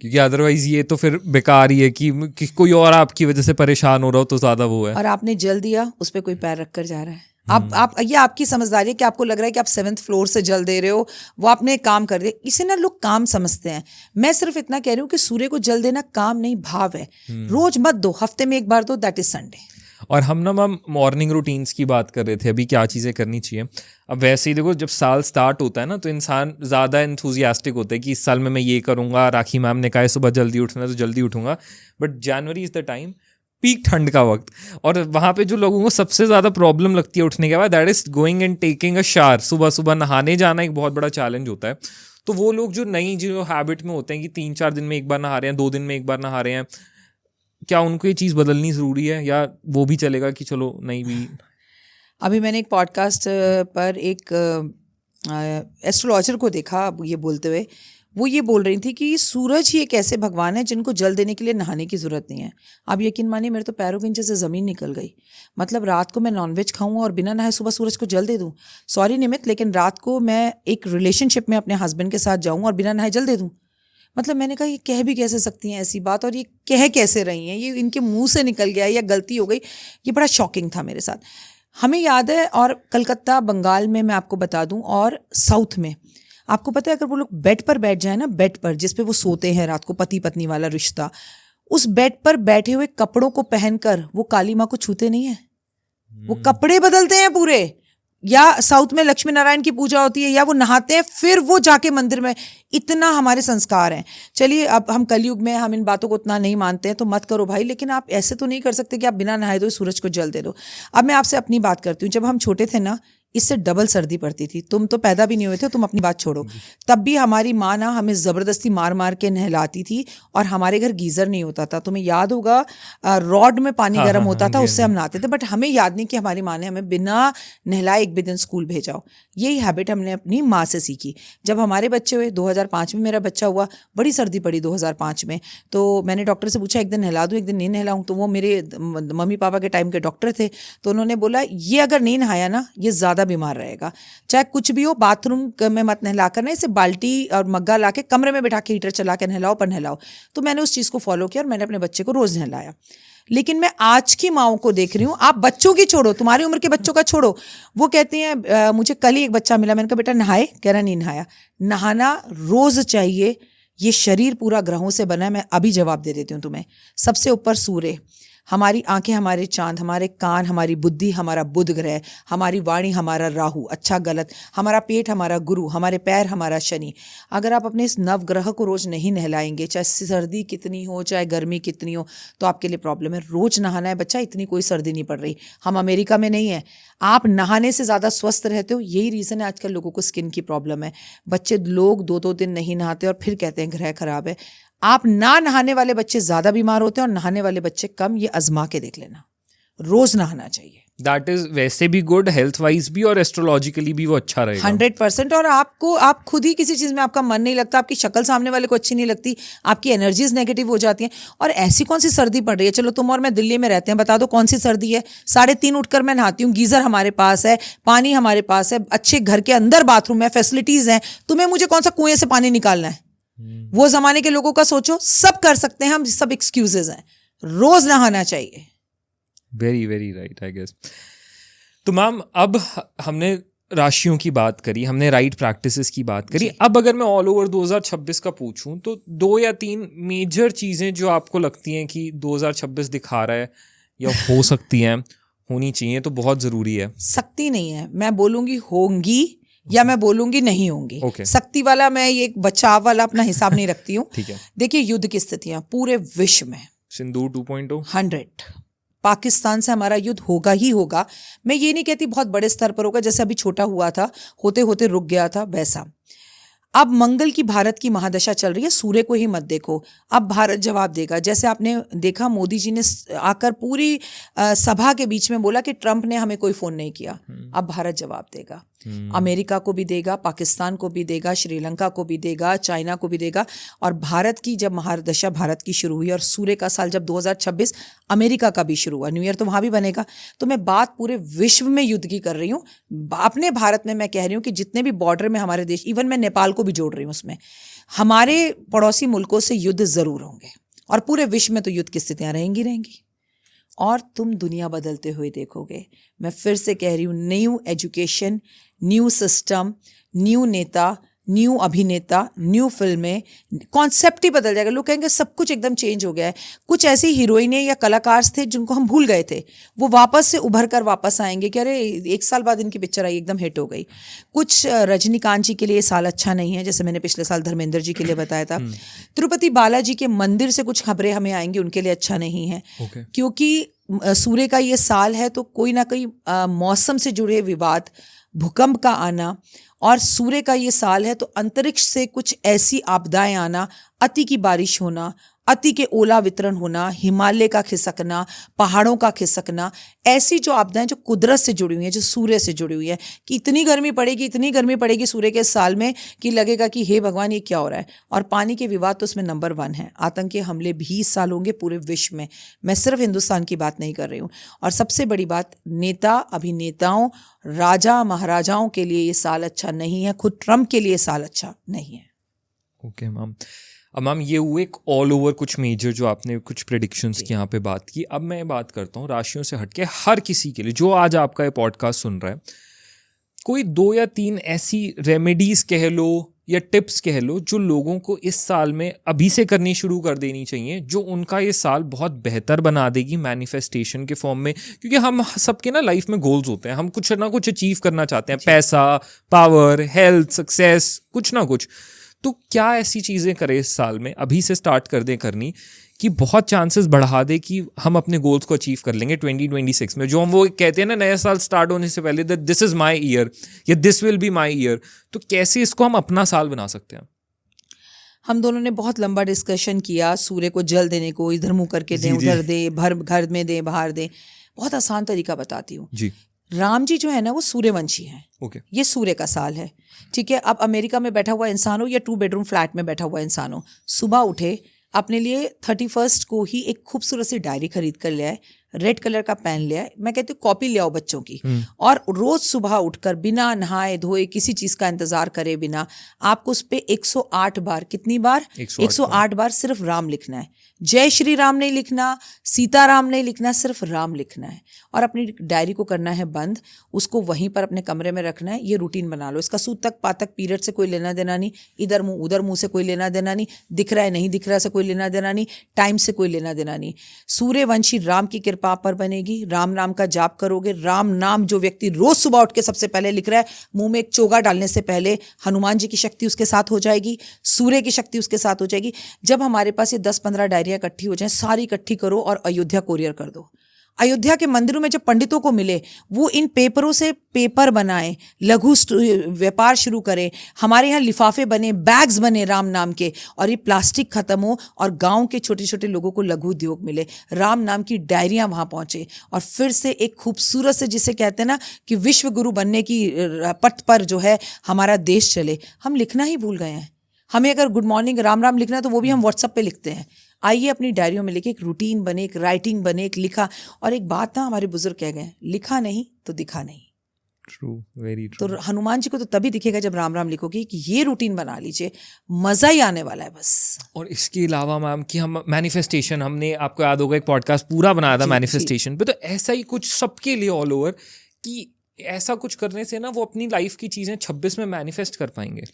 क्योंकि अदरवाइज ये तो फिर बेकार ही है कि कोई और आपकी वजह से परेशान हो रहा हो तो ज्यादा वो है। और आपने जल दिया, उस पर कोई पैर रख कर जा रहा है, आप ये आपकी समझदारी है कि आपको लग रहा है कि आप 7th फ्लोर से जल दे रहे हो, वो आपने काम कर दिया। इसे ना लोग काम समझते हैं। मैं सिर्फ इतना कह रही हूँ कि सूर्य को जल देना काम नहीं, भाव है। रोज मत दो, हफ्ते में 1 बार दो, दैट इज संडे। और हम ना मैम मॉर्निंग रूटीन्स की बात कर रहे थे अभी, क्या चीज़ें करनी चाहिए। अब वैसे ही देखो, जब साल स्टार्ट होता है ना तो इंसान ज़्यादा एंथुजियास्टिक होता है कि इस साल में मैं ये करूँगा, राखी मैम ने कहा है सुबह जल्दी उठना तो जल्दी उठूँगा। But January is the time, peak ठंड का वक्त, और वहाँ पे जो लोगों को सबसे ज़्यादा प्रॉब्लम लगती है उठने के बाद, that is going and taking a shower. सुबह सुबह नहाने जाना एक बहुत बड़ा चैलेंज होता है। तो वो लोग जो नई जो हैबिट में होते हैं कि 3-4 दिन में 1 बार नहा रहे हैं, 2 दिन में 1 बार नहा रहे हैं, क्या उनको ये चीज़ बदलनी ज़रूरी है, या वो भी चलेगा कि चलो नहीं भी? अभी मैंने एक पॉडकास्ट पर एक एस्ट्रोलॉजर को देखा ये बोलते हुए, वो ये बोल रही थी कि सूरज ही एक ऐसे भगवान है जिनको जल देने के लिए नहाने की ज़रूरत नहीं है। आप यकीन मानिए, मेरे तो पैरों के नीचे से ज़मीन निकल गई। मतलब रात को मैं नॉनवेज खाऊं और बिना नहाए सुबह सूरज को जल दे दूं। सॉरी निमित, लेकिन रात को मैं एक रिलेशनशिप में अपने हस्बैंड के साथ जाऊं और बिना नहाए जल दे दूं। मतलब मैंने कहा ये कह भी कैसे सकती हैं ऐसी बात, और ये कह कैसे रही हैं, ये इनके मुंह से निकल गया या गलती हो गई। ये बड़ा शॉकिंग था मेरे साथ। हमें याद है, और कलकत्ता बंगाल में मैं आपको बता दूं, और साउथ में आपको पता है, अगर वो लोग बेड पर बैठ जाए ना, बेड पर जिस पे वो सोते हैं रात को, पति पत्नी वाला रिश्ता, उस बेड पर बैठे हुए कपड़ों को पहनकर वो काली माँ को छूते नहीं है, वो कपड़े बदलते हैं पूरे। या साउथ में लक्ष्मी नारायण की पूजा होती है, या वो नहाते हैं फिर वो जाके मंदिर में। इतना हमारे संस्कार हैं। चलिए, अब हम कलयुग में हम इन बातों को उतना नहीं मानते हैं तो मत करो भाई, लेकिन आप ऐसे तो नहीं कर सकते कि आप बिना नहाए धोए सूरज को जल दे दो। अब मैं आपसे अपनी बात करती हूँ। जब हम छोटे थे ना, इससे डबल सर्दी पड़ती थी। तुम तो पैदा भी नहीं हुए थे, तुम अपनी बात छोड़ो। तब भी हमारी माँ ना हमें ज़बरदस्ती मार मार के नहलाती थी, और हमारे घर गीज़र नहीं होता था। तुम्हें याद होगा रॉड में पानी गर्म होता था, उससे हम नहाते थे। बट हमें याद नहीं कि हमारी माँ ने हमें बिना नहलाए एक भी दिन स्कूल भेजा हो। यही हैबिट हमने अपनी माँ से सीखी। जब हमारे बच्चे हुए 2005 में, मेरा बच्चा हुआ, बड़ी सर्दी पड़ी 2005 में, तो मैंने डॉक्टर से पूछा एक दिन नहला दूँ एक दिन नहीं नहलाऊँ। तो वो मेरे मम्मी पापा के टाइम के डॉक्टर थे, तो उन्होंने बोला ये अगर नहीं नहाया ना, ये ज़्यादा बीमार रहेगा, चाहे कुछ भी हो। बाथरूम में मत नहला कर ना, इसे बाल्टी और मग्गा ला के कमरे में बैठा के हीटर चला के नहलाओ, पर नहलाओ। तो मैंने उस चीज़ को फॉलो किया और मैंने अपने बच्चे को रोज़ नहलाया। लेकिन मैं आज की माओं को देख रही हूँ, आप बच्चों की छोड़ो, तुम्हारी उम्र के बच्चों का छोड़ो, वो कहती हैं मुझे कल ही एक बच्चा मिला, मैंने कहा बेटा नहाए, कह रहा नहीं नहाया। नहाना रोज़ चाहिए। ये शरीर पूरा ग्रहों से बना है। मैं अभी जवाब दे देती हूँ तुम्हें। सबसे ऊपर सूर्य, हमारी आंखें हमारे चांद, हमारे कान हमारी बुद्धि, हमारा बुध ग्रह, हमारी वाणी हमारा राहु, अच्छा गलत, हमारा पेट हमारा गुरु, हमारे पैर हमारा शनि। अगर आप अपने इस नवग्रह को रोज़ नहीं नहलाएंगे, चाहे सर्दी कितनी हो चाहे गर्मी कितनी हो, तो आपके लिए प्रॉब्लम है। रोज़ नहाना है बच्चा, इतनी कोई सर्दी नहीं पड़ रही। हम अमेरिका में नहीं है, आप नहाने से ज़्यादा स्वस्थ रहते हो। यही रीज़न है आजकल लोगों को स्किन की प्रॉब्लम है। बच्चे लोग 2-2 दिन नहीं नहाते और फिर कहते हैं ग्रह खराब है। आप ना नहाने वाले बच्चे ज़्यादा बीमार होते हैं और नहाने वाले बच्चे कम। ये आजमा के देख लेना, रोज़ नहाना चाहिए। दैट इज वैसे भी गुड, हेल्थ वाइज भी और एस्ट्रोलॉजिकली भी वो अच्छा रहेगा 100%। और आप खुद ही किसी चीज़ में आपका मन नहीं लगता, आपकी शक्ल सामने वाले को अच्छी नहीं लगती, आपकी एनर्जीज नेगेटिव हो जाती हैं। और ऐसी कौन सी सर्दी पड़ रही है, चलो तुम और मैं दिल्ली में रहते हैं, बता दो कौन सी सर्दी है। 3:30 उठकर मैं नहाती हूँ, गीज़र हमारे पास है, पानी हमारे पास है, अच्छे घर के अंदर बाथरूम है, फैसिलिटीज़ हैं। तुम्हें मुझे कौन सा कुएं से पानी निकालना है? वो जमाने के लोगों का सोचो, सब कर सकते हैं हम, सब एक्सक्यूजेज हैं। रोज नहाना चाहिए। Very very right I guess. तो मैम अब हमने राशियों की बात करी, हमने राइट प्रैक्टिसेस की बात करी। अब अगर मैं ऑल ओवर 2026 का पूछूं तो 2 या 3 मेजर चीजें जो आपको लगती हैं कि 2026 दिखा रहा है या हो सकती हैं, होनी चाहिए, तो बहुत जरूरी है। सकती नहीं है, मैं बोलूंगी होंगी या मैं बोलूंगी नहीं होंगी। Okay. शक्ति वाला मैं ये बचाव वाला अपना हिसाब नहीं रखती हूँ। ठीक है। देखिए युद्ध की स्थितियां पूरे विश्व में, सिंदूर 2.0 100 पाकिस्तान से हमारा युद्ध होगा ही होगा। मैं ये नहीं कहती बहुत बड़े स्तर पर होगा, जैसे अभी छोटा हुआ था, होते होते रुक गया था, वैसा। अब मंगल की भारत की महादशा चल रही है, सूर्य को ही मत देखो। अब भारत जवाब देगा। जैसे आपने देखा मोदी जी ने आकर पूरी सभा के बीच में बोला कि ट्रंप ने हमें कोई फोन नहीं किया। अब भारत जवाब देगा, अमेरिका को भी देगा, पाकिस्तान को भी देगा, श्रीलंका को भी देगा, चाइना को भी देगा। और भारत की जब महादशा भारत की शुरू हुई और सूर्य का साल जब 2026 अमेरिका का भी शुरू हुआ, न्यू ईयर तो वहाँ भी बनेगा। तो मैं बात पूरे विश्व में युद्ध की कर रही हूँ। अपने भारत में मैं कह रही हूँ कि जितने भी बॉर्डर में हमारे देश, इवन मैं नेपाल को भी जोड़ रही हूँ उसमें, हमारे पड़ोसी मुल्कों से युद्ध ज़रूर होंगे और पूरे विश्व में तो युद्ध की स्थितियाँ रहेंगी। और तुम दुनिया बदलते हुए देखोगे। मैं फिर से कह रही हूँ, new education, new system, new नेता, न्यू अभिनेता, न्यू फिल्में, कॉन्सेप्ट ही बदल जाएगा। लोग कहेंगे सब कुछ एकदम चेंज हो गया है। कुछ ऐसी हीरोइनें या कलाकार थे जिनको हम भूल गए थे, वो वापस से उभर कर वापस आएंगे कि अरे 1 साल बाद इनकी पिक्चर आई, एकदम हिट हो गई। कुछ रजनीकांत जी के लिए साल अच्छा नहीं है, जैसे मैंने पिछले साल धर्मेंद्र जी के लिए बताया था। तिरुपति बालाजी के मंदिर से कुछ खबरें हमें आएंगी, उनके लिए अच्छा नहीं है। क्योंकि सूर्य का ये साल है तो कोई ना कोई मौसम से जुड़े विवाद, भूकंप का आना, और सूर्य का ये साल है तो अंतरिक्ष से कुछ ऐसी आपदाएं आना, अति की बारिश होना, अति के ओला वितरण होना, हिमालय का खिसकना, पहाड़ों का खिसकना, ऐसी जो आपदाएं जो कुदरत से जुड़ी हुई हैं, जो सूर्य से जुड़ी हुई है, कि इतनी गर्मी पड़ेगी सूर्य के साल में कि लगेगा कि हे भगवान ये क्या हो रहा है। और पानी के विवाद तो उसमें नंबर 1 है। आतंकी हमले भी इस साल होंगे पूरे विश्व में, मैं सिर्फ हिंदुस्तान की बात नहीं कर रही हूँ। और सबसे बड़ी बात, नेता, अभिनेताओं, राजा महाराजाओं के लिए ये साल अच्छा नहीं है, खुद ट्रंप के लिए साल अच्छा नहीं है। Okay ma'am. अब मैम ये हुए एक ऑल ओवर कुछ मेजर जो आपने कुछ प्रेडिक्शंस की यहाँ पे बात की। अब मैं बात करता हूँ राशियों से हटके हर किसी के लिए जो आज आपका ये पॉडकास्ट सुन रहा है, कोई 2 या 3 ऐसी रेमेडीज कह लो या टिप्स कह लो जो लोगों को इस साल में अभी से करनी शुरू कर देनी चाहिए, जो उनका ये साल बहुत बेहतर बना देगी मैनिफेस्टेशन के फॉर्म में। क्योंकि हम सबके ना लाइफ में गोल्स होते हैं, हम कुछ ना कुछ अचीव करना चाहते हैं, पैसा, पावर, हेल्थ, सक्सेस, कुछ ना कुछ। तो क्या ऐसी चीज़ें करें इस साल में, अभी से स्टार्ट कर दें करनी, कि बहुत चांसेस बढ़ा दे कि हम अपने गोल्स को अचीव कर लेंगे 2026 में, जो हम वो कहते हैं ना नया साल स्टार्ट होने से पहले, that this is my year या this will be my year, तो कैसे इसको हम अपना साल बना सकते हैं? हम दोनों ने बहुत लंबा डिस्कशन किया, सूर्य को जल देने को, इधर मुंह करके दें, उधर दें, भर घर में दें, बाहर दें। बहुत आसान तरीका बताती हूँ जी। राम जी जो है ना वो सूर्यवंशी हैं। ओके। ये सूर्य का साल है, ठीक है। अब अमेरिका में बैठा हुआ इंसान हो या 2 बेडरूम फ्लैट में बैठा हुआ इंसान हो, सुबह उठे, अपने लिए 31 को ही एक खूबसूरत सी डायरी खरीद कर ले आए, रेड कलर का पेन ले आए, मैं कहती हूँ कॉपी ले आओ बच्चों की, और रोज सुबह उठकर बिना नहाए धोए किसी चीज का इंतजार करे बिना आपको उस पे 108 बार, कितनी बार? 108 बार सिर्फ राम लिखना है। जय श्री राम नहीं लिखना, सीताराम नहीं लिखना, सिर्फ राम लिखना है। और अपनी डायरी को करना है बंद, उसको वहीं पर अपने कमरे में रखना है। ये रूटीन बना लो। इसका सूतक पातक पीरियड से कोई लेना देना नहीं, इधर मुंह उधर मुंह से कोई लेना देना नहीं, दिख रहा है नहीं दिख रहा से कोई लेना देना नहीं, टाइम से कोई लेना देना नहीं। सूर्यवंशी राम की कृपा पर बनेगी। राम नाम का जाप करोगे। राम नाम जो व्यक्ति रोज सुबह उठ के सबसे पहले लिख रहा है, मुंह में एक चोगा डालने से पहले हनुमान जी की शक्ति उसके साथ हो जाएगी, सूर्य की शक्ति उसके साथ हो जाएगी। जब हमारे पास ये 10-15 डायरियां इकट्ठी हो जाएं, सारी इकट्ठी करो और अयोध्या कोरियर कर दो। अयोध्या के मंदिरों में जब पंडितों को मिले, वो इन पेपरों से पेपर बनाए, लघु व्यापार शुरू करें। हमारे यहाँ लिफाफे बने, बैग्स बने राम नाम के, और ये प्लास्टिक खत्म हो और गांव के छोटे छोटे लोगों को लघु उद्योग मिले। राम नाम की डायरियां वहां पहुंचे और फिर से एक खूबसूरत से, जिसे कहते हैं ना कि विश्व गुरु बनने की पथ पर जो है हमारा देश चले। हम लिखना ही भूल गए हैं। हमें अगर गुड मॉर्निंग राम राम लिखना है तो वो भी हम व्हाट्सएप पे लिखते हैं। आइए अपनी डायरियों में लिखे, एक रूटीन बने, एक राइटिंग बने, एक लिखा। और एक बात ना हमारे बुजुर्ग कह गए, लिखा नहीं तो दिखा नहीं। True, very true. तो हनुमान जी को तो तभी दिखेगा जब राम राम लिखोगे। कि ये रूटीन बना लीजिए, मजा ही आने वाला है बस। और इसके अलावा मैम कि हम मैनिफेस्टेशन, हमने आपको याद होगा एक पॉडकास्ट पूरा बनाया था मैनिफेस्टेशन पे, तो ऐसा ही कुछ सबके लिए ऑल ओवर, कि ऐसा कुछ करने से ना वो अपनी लाइफ की चीजें 26 में मैनिफेस्ट कर पाएंगे।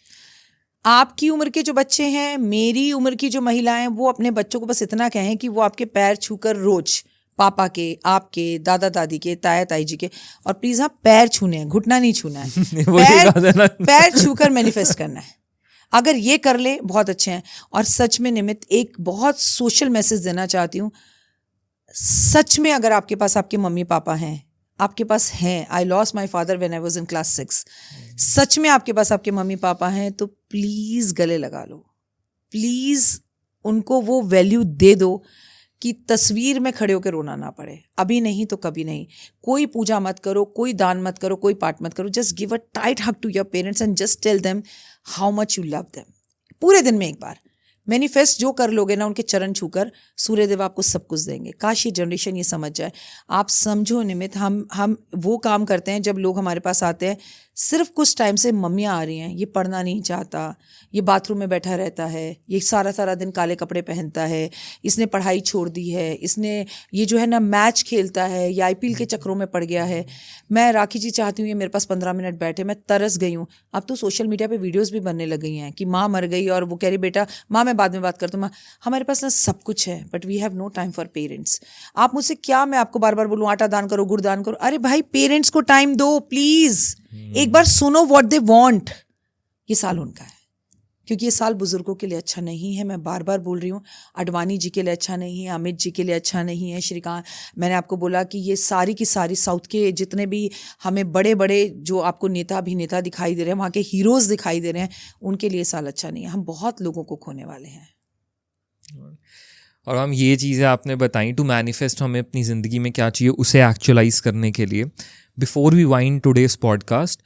आपकी उम्र के जो बच्चे हैं, मेरी उम्र की जो महिलाएं, वो अपने बच्चों को बस इतना कहें कि वो आपके पैर छूकर रोज, पापा के, आपके, दादा दादी के, ताया ताई जी के, और प्लीज हाँ पैर छूने हैं, घुटना नहीं छूना है। पैर छूकर मैनिफेस्ट करना है। अगर ये कर ले बहुत अच्छे हैं। और सच में निमित एक बहुत सोशल मैसेज देना चाहती हूँ। सच में अगर आपके पास आपके मम्मी पापा हैं, आपके पास हैं, I lost my father when I was in class 6, सच में आपके पास आपके मम्मी पापा हैं, तो प्लीज गले लगा लो। प्लीज उनको वो वैल्यू दे दो कि तस्वीर में खड़े होकर रोना ना पड़े। अभी नहीं तो कभी नहीं। कोई पूजा मत करो, कोई दान मत करो, कोई पाठ मत करो। Just give a tight hug to your parents and just tell them how much you love them. पूरे दिन में एक बार मैनिफेस्ट जो कर लोगे ना, उनके चरण छूकर, सूर्यदेव आपको सब कुछ देंगे। काश ये जनरेशन ये समझ जाए। आप समझो निमित, हम वो काम करते हैं जब लोग हमारे पास आते हैं, सिर्फ कुछ टाइम से मम्मियाँ आ रही हैं, ये पढ़ना नहीं चाहता, ये बाथरूम में बैठा रहता है, ये सारा सारा दिन काले कपड़े पहनता है, इसने पढ़ाई छोड़ दी है, इसने ये जो है ना मैच खेलता है, या IPL के चक्रों में पड़ गया है। मैं राखी जी चाहती हूँ ये मेरे पास 15 मिनट बैठे। मैं तरस गई हूँ। अब तो सोशल मीडिया पे वीडियोस भी बनने लग गई हैं कि माँ मर गई और वो कह रही बेटा माँ मैं बाद में बात करता हूँ। माँ, हमारे पास ना सब कुछ है but we have no time for parents. आप मुझसे क्या, मैं आपको बार बार बोलूँ आटा दान करो, गुड़ दान करो? अरे भाई पेरेंट्स को टाइम दो प्लीज। एक बार सुनो व्हाट दे वांट। ये साल उनका है, क्योंकि ये साल बुजुर्गों के लिए अच्छा नहीं है। मैं बार बार बोल रही हूँ, अडवाणी जी के लिए अच्छा नहीं है, अमित जी के लिए अच्छा नहीं है, श्रीकांत, मैंने आपको बोला कि ये सारी की सारी साउथ के जितने भी हमें बड़े बड़े जो आपको नेता अभिनेता दिखाई दे रहे हैं, वहाँ के हीरोज दिखाई दे रहे हैं, उनके लिए साल अच्छा नहीं है। हम बहुत लोगों को खोने वाले हैं। और हम ये चीज़ें आपने बताई टू मैनिफेस्ट, हमें अपनी ज़िंदगी में क्या चाहिए उसे एक्चुअलाइज करने के लिए। Before we wind today's podcast,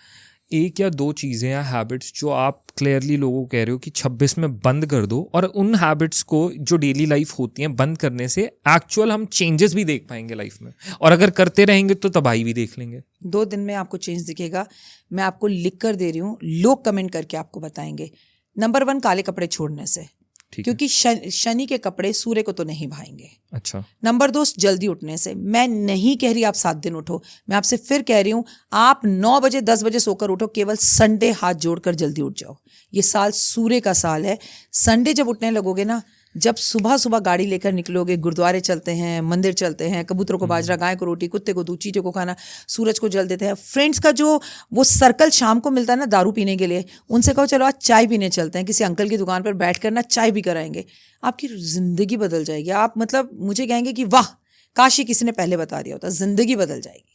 एक या दो चीज़ें या हैबिट्स जो आप क्लियरली लोगों को कह रहे हो कि 26 में बंद कर दो, और उन हैबिट्स को जो डेली लाइफ होती हैं बंद करने से एक्चुअल हम चेंजेस भी देख पाएंगे लाइफ में, और अगर करते रहेंगे तो तबाही भी देख लेंगे। 2 दिन में आपको चेंज दिखेगा। मैं आपको लिख कर दे रही हूँ, लोग कमेंट करके आपको बताएंगे। नंबर 1, काले कपड़े छोड़ने से, क्योंकि शनि के कपड़े सूर्य को तो नहीं भाएंगे। अच्छा। नंबर 2, जल्दी उठने से। मैं नहीं कह रही आप 7 दिन उठो, मैं आपसे फिर कह रही हूं आप 9 बजे 10 बजे सोकर उठो, केवल संडे हाथ जोड़कर जल्दी उठ जाओ। ये साल सूर्य का साल है। संडे जब उठने लगोगे ना, जब सुबह सुबह गाड़ी लेकर निकलोगे, गुरुद्वारे चलते हैं, मंदिर चलते हैं, कबूतरों को बाजरा, गाय को रोटी, कुत्ते को दूध, चींटियों को खाना, सूरज को जल देते हैं, फ्रेंड्स का जो वो सर्कल शाम को मिलता है ना दारू पीने के लिए, उनसे कहो चलो आज चाय पीने चलते हैं, किसी अंकल की दुकान पर बैठ कर ना चाय भी कराएंगे, आपकी जिंदगी बदल जाएगी। आप मतलब मुझे कहेंगे कि वाह काश ये किसी ने पहले बता दिया होता, जिंदगी बदल जाएगी।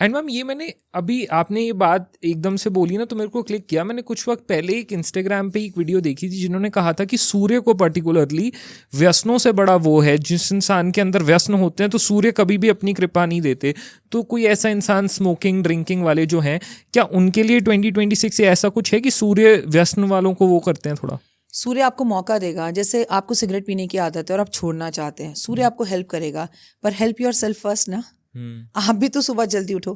एंड मैम ये मैंने अभी आपने ये बात एकदम से बोली ना तो मेरे को क्लिक किया। मैंने कुछ वक्त पहले एक इंस्टाग्राम पे एक वीडियो देखी थी जिन्होंने कहा था कि सूर्य को पर्टिकुलरली व्यसनों से बड़ा वो है, जिस इंसान के अंदर व्यसन होते हैं तो सूर्य कभी भी अपनी कृपा नहीं देते। तो कोई ऐसा इंसान स्मोकिंग ड्रिंकिंग वाले जो हैं, क्या उनके लिए 2026 से ऐसा कुछ है कि सूर्य व्यसन वालों को वो करते हैं थोड़ा? सूर्य आपको मौका देगा, जैसे आपको सिगरेट पीने की आदत है और आप छोड़ना चाहते हैं, सूर्य आपको हेल्प करेगा, पर हेल्प योर सेल्फ फर्स्ट ना। आप भी तो सुबह जल्दी उठो।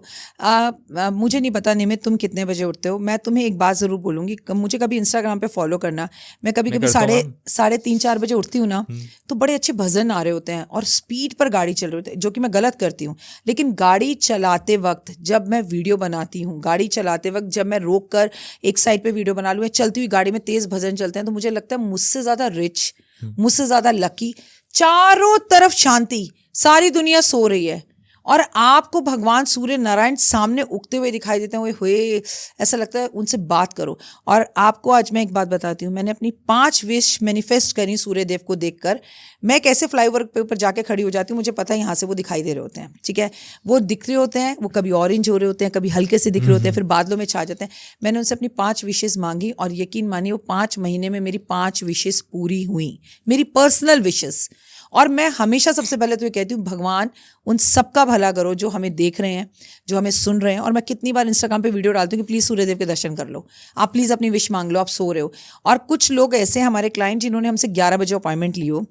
मुझे नहीं पता निमित तुम कितने बजे उठते हो, मैं तुम्हें एक बात ज़रूर बोलूँगी, मुझे कभी इंस्टाग्राम पे फॉलो करना। मैं कभी कभी साढ़े 3-4 बजे उठती हूँ ना, तो बड़े अच्छे भजन आ रहे होते हैं और स्पीड पर गाड़ी चल रही होती है, जो कि मैं गलत करती हूँ। लेकिन गाड़ी चलाते वक्त जब मैं वीडियो बनाती हूँ, गाड़ी चलाते वक्त जब मैं रोक कर एक साइड पर वीडियो बना लूँ या चलती हुई गाड़ी में तेज़ भजन चलते हैं, तो मुझे लगता है मुझसे ज़्यादा रिच, मुझसे ज़्यादा लकी, चारों तरफ शांति, सारी दुनिया सो रही है और आपको भगवान सूर्य नारायण सामने उगते हुए दिखाई देते हैं। वो हुए ऐसा लगता है उनसे बात करो। और आपको आज मैं एक बात बताती हूँ, मैंने अपनी 5 विश मैनिफेस्ट करी सूर्य देव को देखकर। मैं कैसे फ्लाईओवर पे ऊपर जाके खड़ी हो जाती हूँ, मुझे पता है यहाँ से वो दिखाई दे रहे होते हैं, ठीक है, वो दिख रहे होते हैं, वो कभी ऑरेंज हो रहे होते हैं, कभी हल्के से दिख रहे होते हैं, फिर बादलों में छा जाते हैं। मैंने उनसे अपनी 5 विशेज़ मांगी और यकीन मानिए वो 5 महीने में मेरी 5 विशेज़ पूरी हुई, मेरी पर्सनल विशेज़। और मैं हमेशा सबसे पहले तो ये कहती हूँ भगवान उन सबका भला करो जो हमें देख रहे हैं, जो हमें सुन रहे हैं। और मैं कितनी बार इंस्टाग्राम पे वीडियो डालती हूँ कि प्लीज़ सूर्यदेव के दर्शन कर लो, आप प्लीज़ अपनी विश मांग लो, आप सो रहे हो। और कुछ लोग ऐसे हैं हमारे क्लाइंट जिन्होंने हमसे 11 बजे अपॉइंटमेंट ली हो,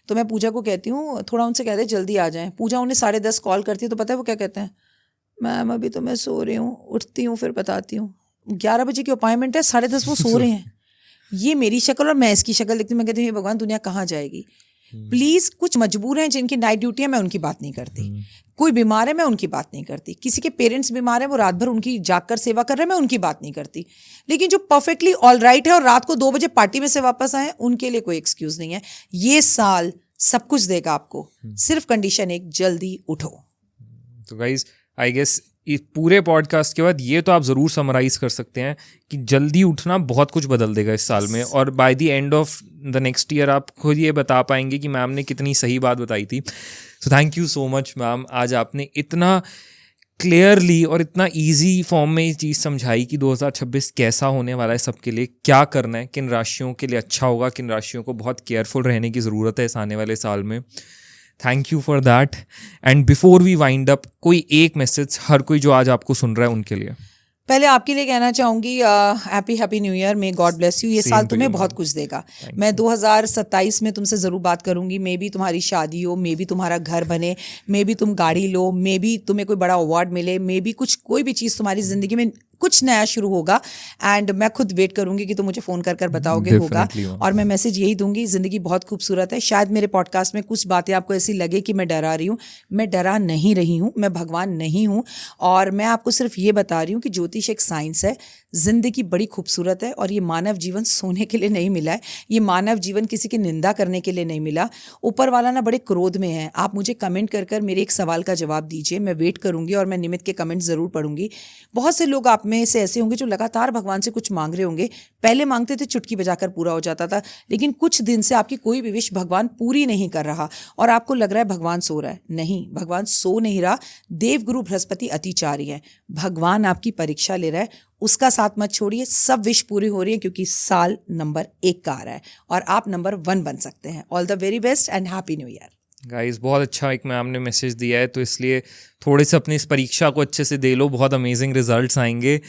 तो मैं पूजा को कहती हूँ थोड़ा उनसे कहते हैं जल्दी आ जाएँ। पूजा उन्हें 10:30 कॉल करती है, तो पता है वो क्या कहते हैं, मैम अभी तो मैं सो रही हूँ, उठती हूँ फिर बताती हूँ। 11 बजे की अपॉइंटमेंट है, 10:30 वो सो रहे हैं। ये मेरी शक्ल और मैं इसकी शक्ल देखती हूँ, मैं कहती हूँ हे भगवान दुनिया कहाँ जाएगी। प्लीज, कुछ मजबूर हैं जिनकी नाइट ड्यूटी है, मैं उनकी बात नहीं करती। कोई बीमार है, मैं उनकी बात नहीं करती। किसी के पेरेंट्स बीमार है, वो रात भर उनकी जागकर सेवा कर रहे हैं, मैं उनकी बात नहीं करती। लेकिन जो परफेक्टली ऑल राइट है और रात को 2 बजे पार्टी में से वापस आए, उनके लिए कोई एक्सक्यूज नहीं है। ये साल सब कुछ देगा आपको, सिर्फ कंडीशन एक, जल्दी उठो। तो गाइज आई गेस इस पूरे पॉडकास्ट के बाद ये तो आप ज़रूर समराइज़ कर सकते हैं कि जल्दी उठना बहुत कुछ बदल देगा इस साल में, और by the end of the next year आप खुद ये बता पाएंगे कि मैम ने कितनी सही बात बताई थी। So thank you so much ma'am, आज आपने इतना क्लियरली और इतना इजी फॉर्म में ये चीज़ समझाई कि 2026 कैसा होने वाला है सबके लिए, क्या करना है, किन राशियों के लिए अच्छा होगा, किन राशियों को बहुत केयरफुल रहने की ज़रूरत है इस आने वाले साल में। Thank you for that. And before we wind up, कोई एक मैसेज हर कोई जो आज आपको सुन रहा है उनके लिए। पहले आपके लिए कहना चाहूँगी happy new year, may God bless you. ये साल तुम्हें बहुत कुछ देगा। मैं 2027 में तुमसे ज़रूर बात करूँगी। मे बी तुम्हारी शादी हो, मे बी तुम्हारा घर बने, मे बी तुम गाड़ी लो, मे बी तुम्हें कोई बड़ा अवार्ड मिले, मे बी कोई भी चीज़ तुम्हारी ज़िंदगी में कुछ नया शुरू होगा। एंड मैं खुद वेट करूंगी कि तुम मुझे फ़ोन कर बताओगे होगा। और मैं मैसेज यही दूंगी, ज़िंदगी बहुत खूबसूरत है। शायद मेरे पॉडकास्ट में कुछ बातें आपको ऐसी लगे कि मैं डरा रही हूँ, मैं डरा नहीं रही हूँ, मैं भगवान नहीं हूँ। और मैं आपको सिर्फ ये बता रही हूँ कि ज्योतिष एक साइंस है, ज़िंदगी बड़ी खूबसूरत है और ये मानव जीवन सोने के लिए नहीं मिला है, ये मानव जीवन किसी की निंदा करने के लिए नहीं मिला। ऊपर वाला ना बड़े क्रोध में है। आप मुझे कमेंट कर मेरे एक सवाल का जवाब दीजिए, मैं वेट करूंगी और मैं निमित के कमेंट ज़रूर पढ़ूंगी। बहुत से लोग आप में से ऐसे होंगे जो लगातार भगवान से कुछ मांग रहे होंगे। पहले मांगते थे चुटकी बजाकर पूरा हो जाता था, लेकिन कुछ दिन से आपकी कोई भी विश भगवान पूरी नहीं कर रहा और आपको लग रहा है भगवान सो रहा है। नहीं, भगवान सो नहीं रहा। देवगुरु बृहस्पति अतिचारी है, भगवान आपकी परीक्षा ले रहा है, उसका साथ मत छोड़िए। सब विश पूरी हो रही है क्योंकि साल नंबर 1 का आ रहा है और आप नंबर 1 बन सकते हैं। All the very best and happy new year. Guys, बहुत अच्छा एक मैम ने मैसेज दिया है, तो इसलिए थोड़े से अपनी इस परीक्षा को अच्छे से दे लो, बहुत अमेजिंग रिजल्ट्स आएंगे।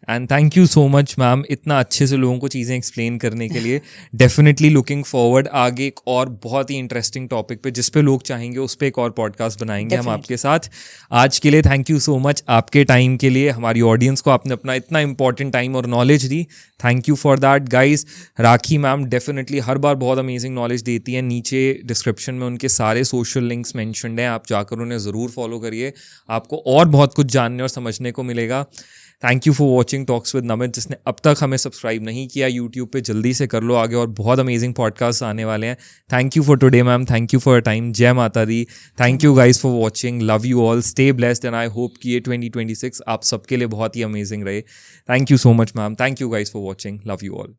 And thank you so much ma'am, इतना अच्छे से लोगों को चीज़ें एक्सप्लेन करने के लिए। डेफिनेटली लुकिंग फॉरवर्ड आगे एक और बहुत ही इंटरेस्टिंग टॉपिक पे, जिस पे लोग चाहेंगे उस पर एक और पॉडकास्ट बनाएंगे हम आपके साथ। आज के लिए थैंक यू सो मच, आपके टाइम के लिए, हमारी ऑडियंस को आपने अपना इतना इंपॉर्टेंट टाइम और नॉलेज दी। Thank you for that guys. Rakhi ma'am definitely हर बार बहुत अमेजिंग नॉलेज देती हैं। नीचे डिस्क्रिप्शन में उनके सारे सोशल लिंक्स मेंशन्ड हैं, आप जाकर उन्हें ज़रूर फॉलो करिए, आपको और बहुत कुछ जानने और समझने को मिलेगा। Thank you for watching talks with Namit. जिसने अब तक हमें सब्सक्राइब नहीं किया यूट्यूब पे, जल्दी से कर लो, आगे और बहुत अमेजिंग पॉडकास्ट आने वाले हैं। Thank you for today ma'am, thank you for your time. जय माता दी। Thank you guys for watching, love you all, stay blessed and I hope कि ये 2026 आप सबके लिए बहुत ही अमेजिंग रहे। Thank you so much ma'am, thank you guys for watching, love you all.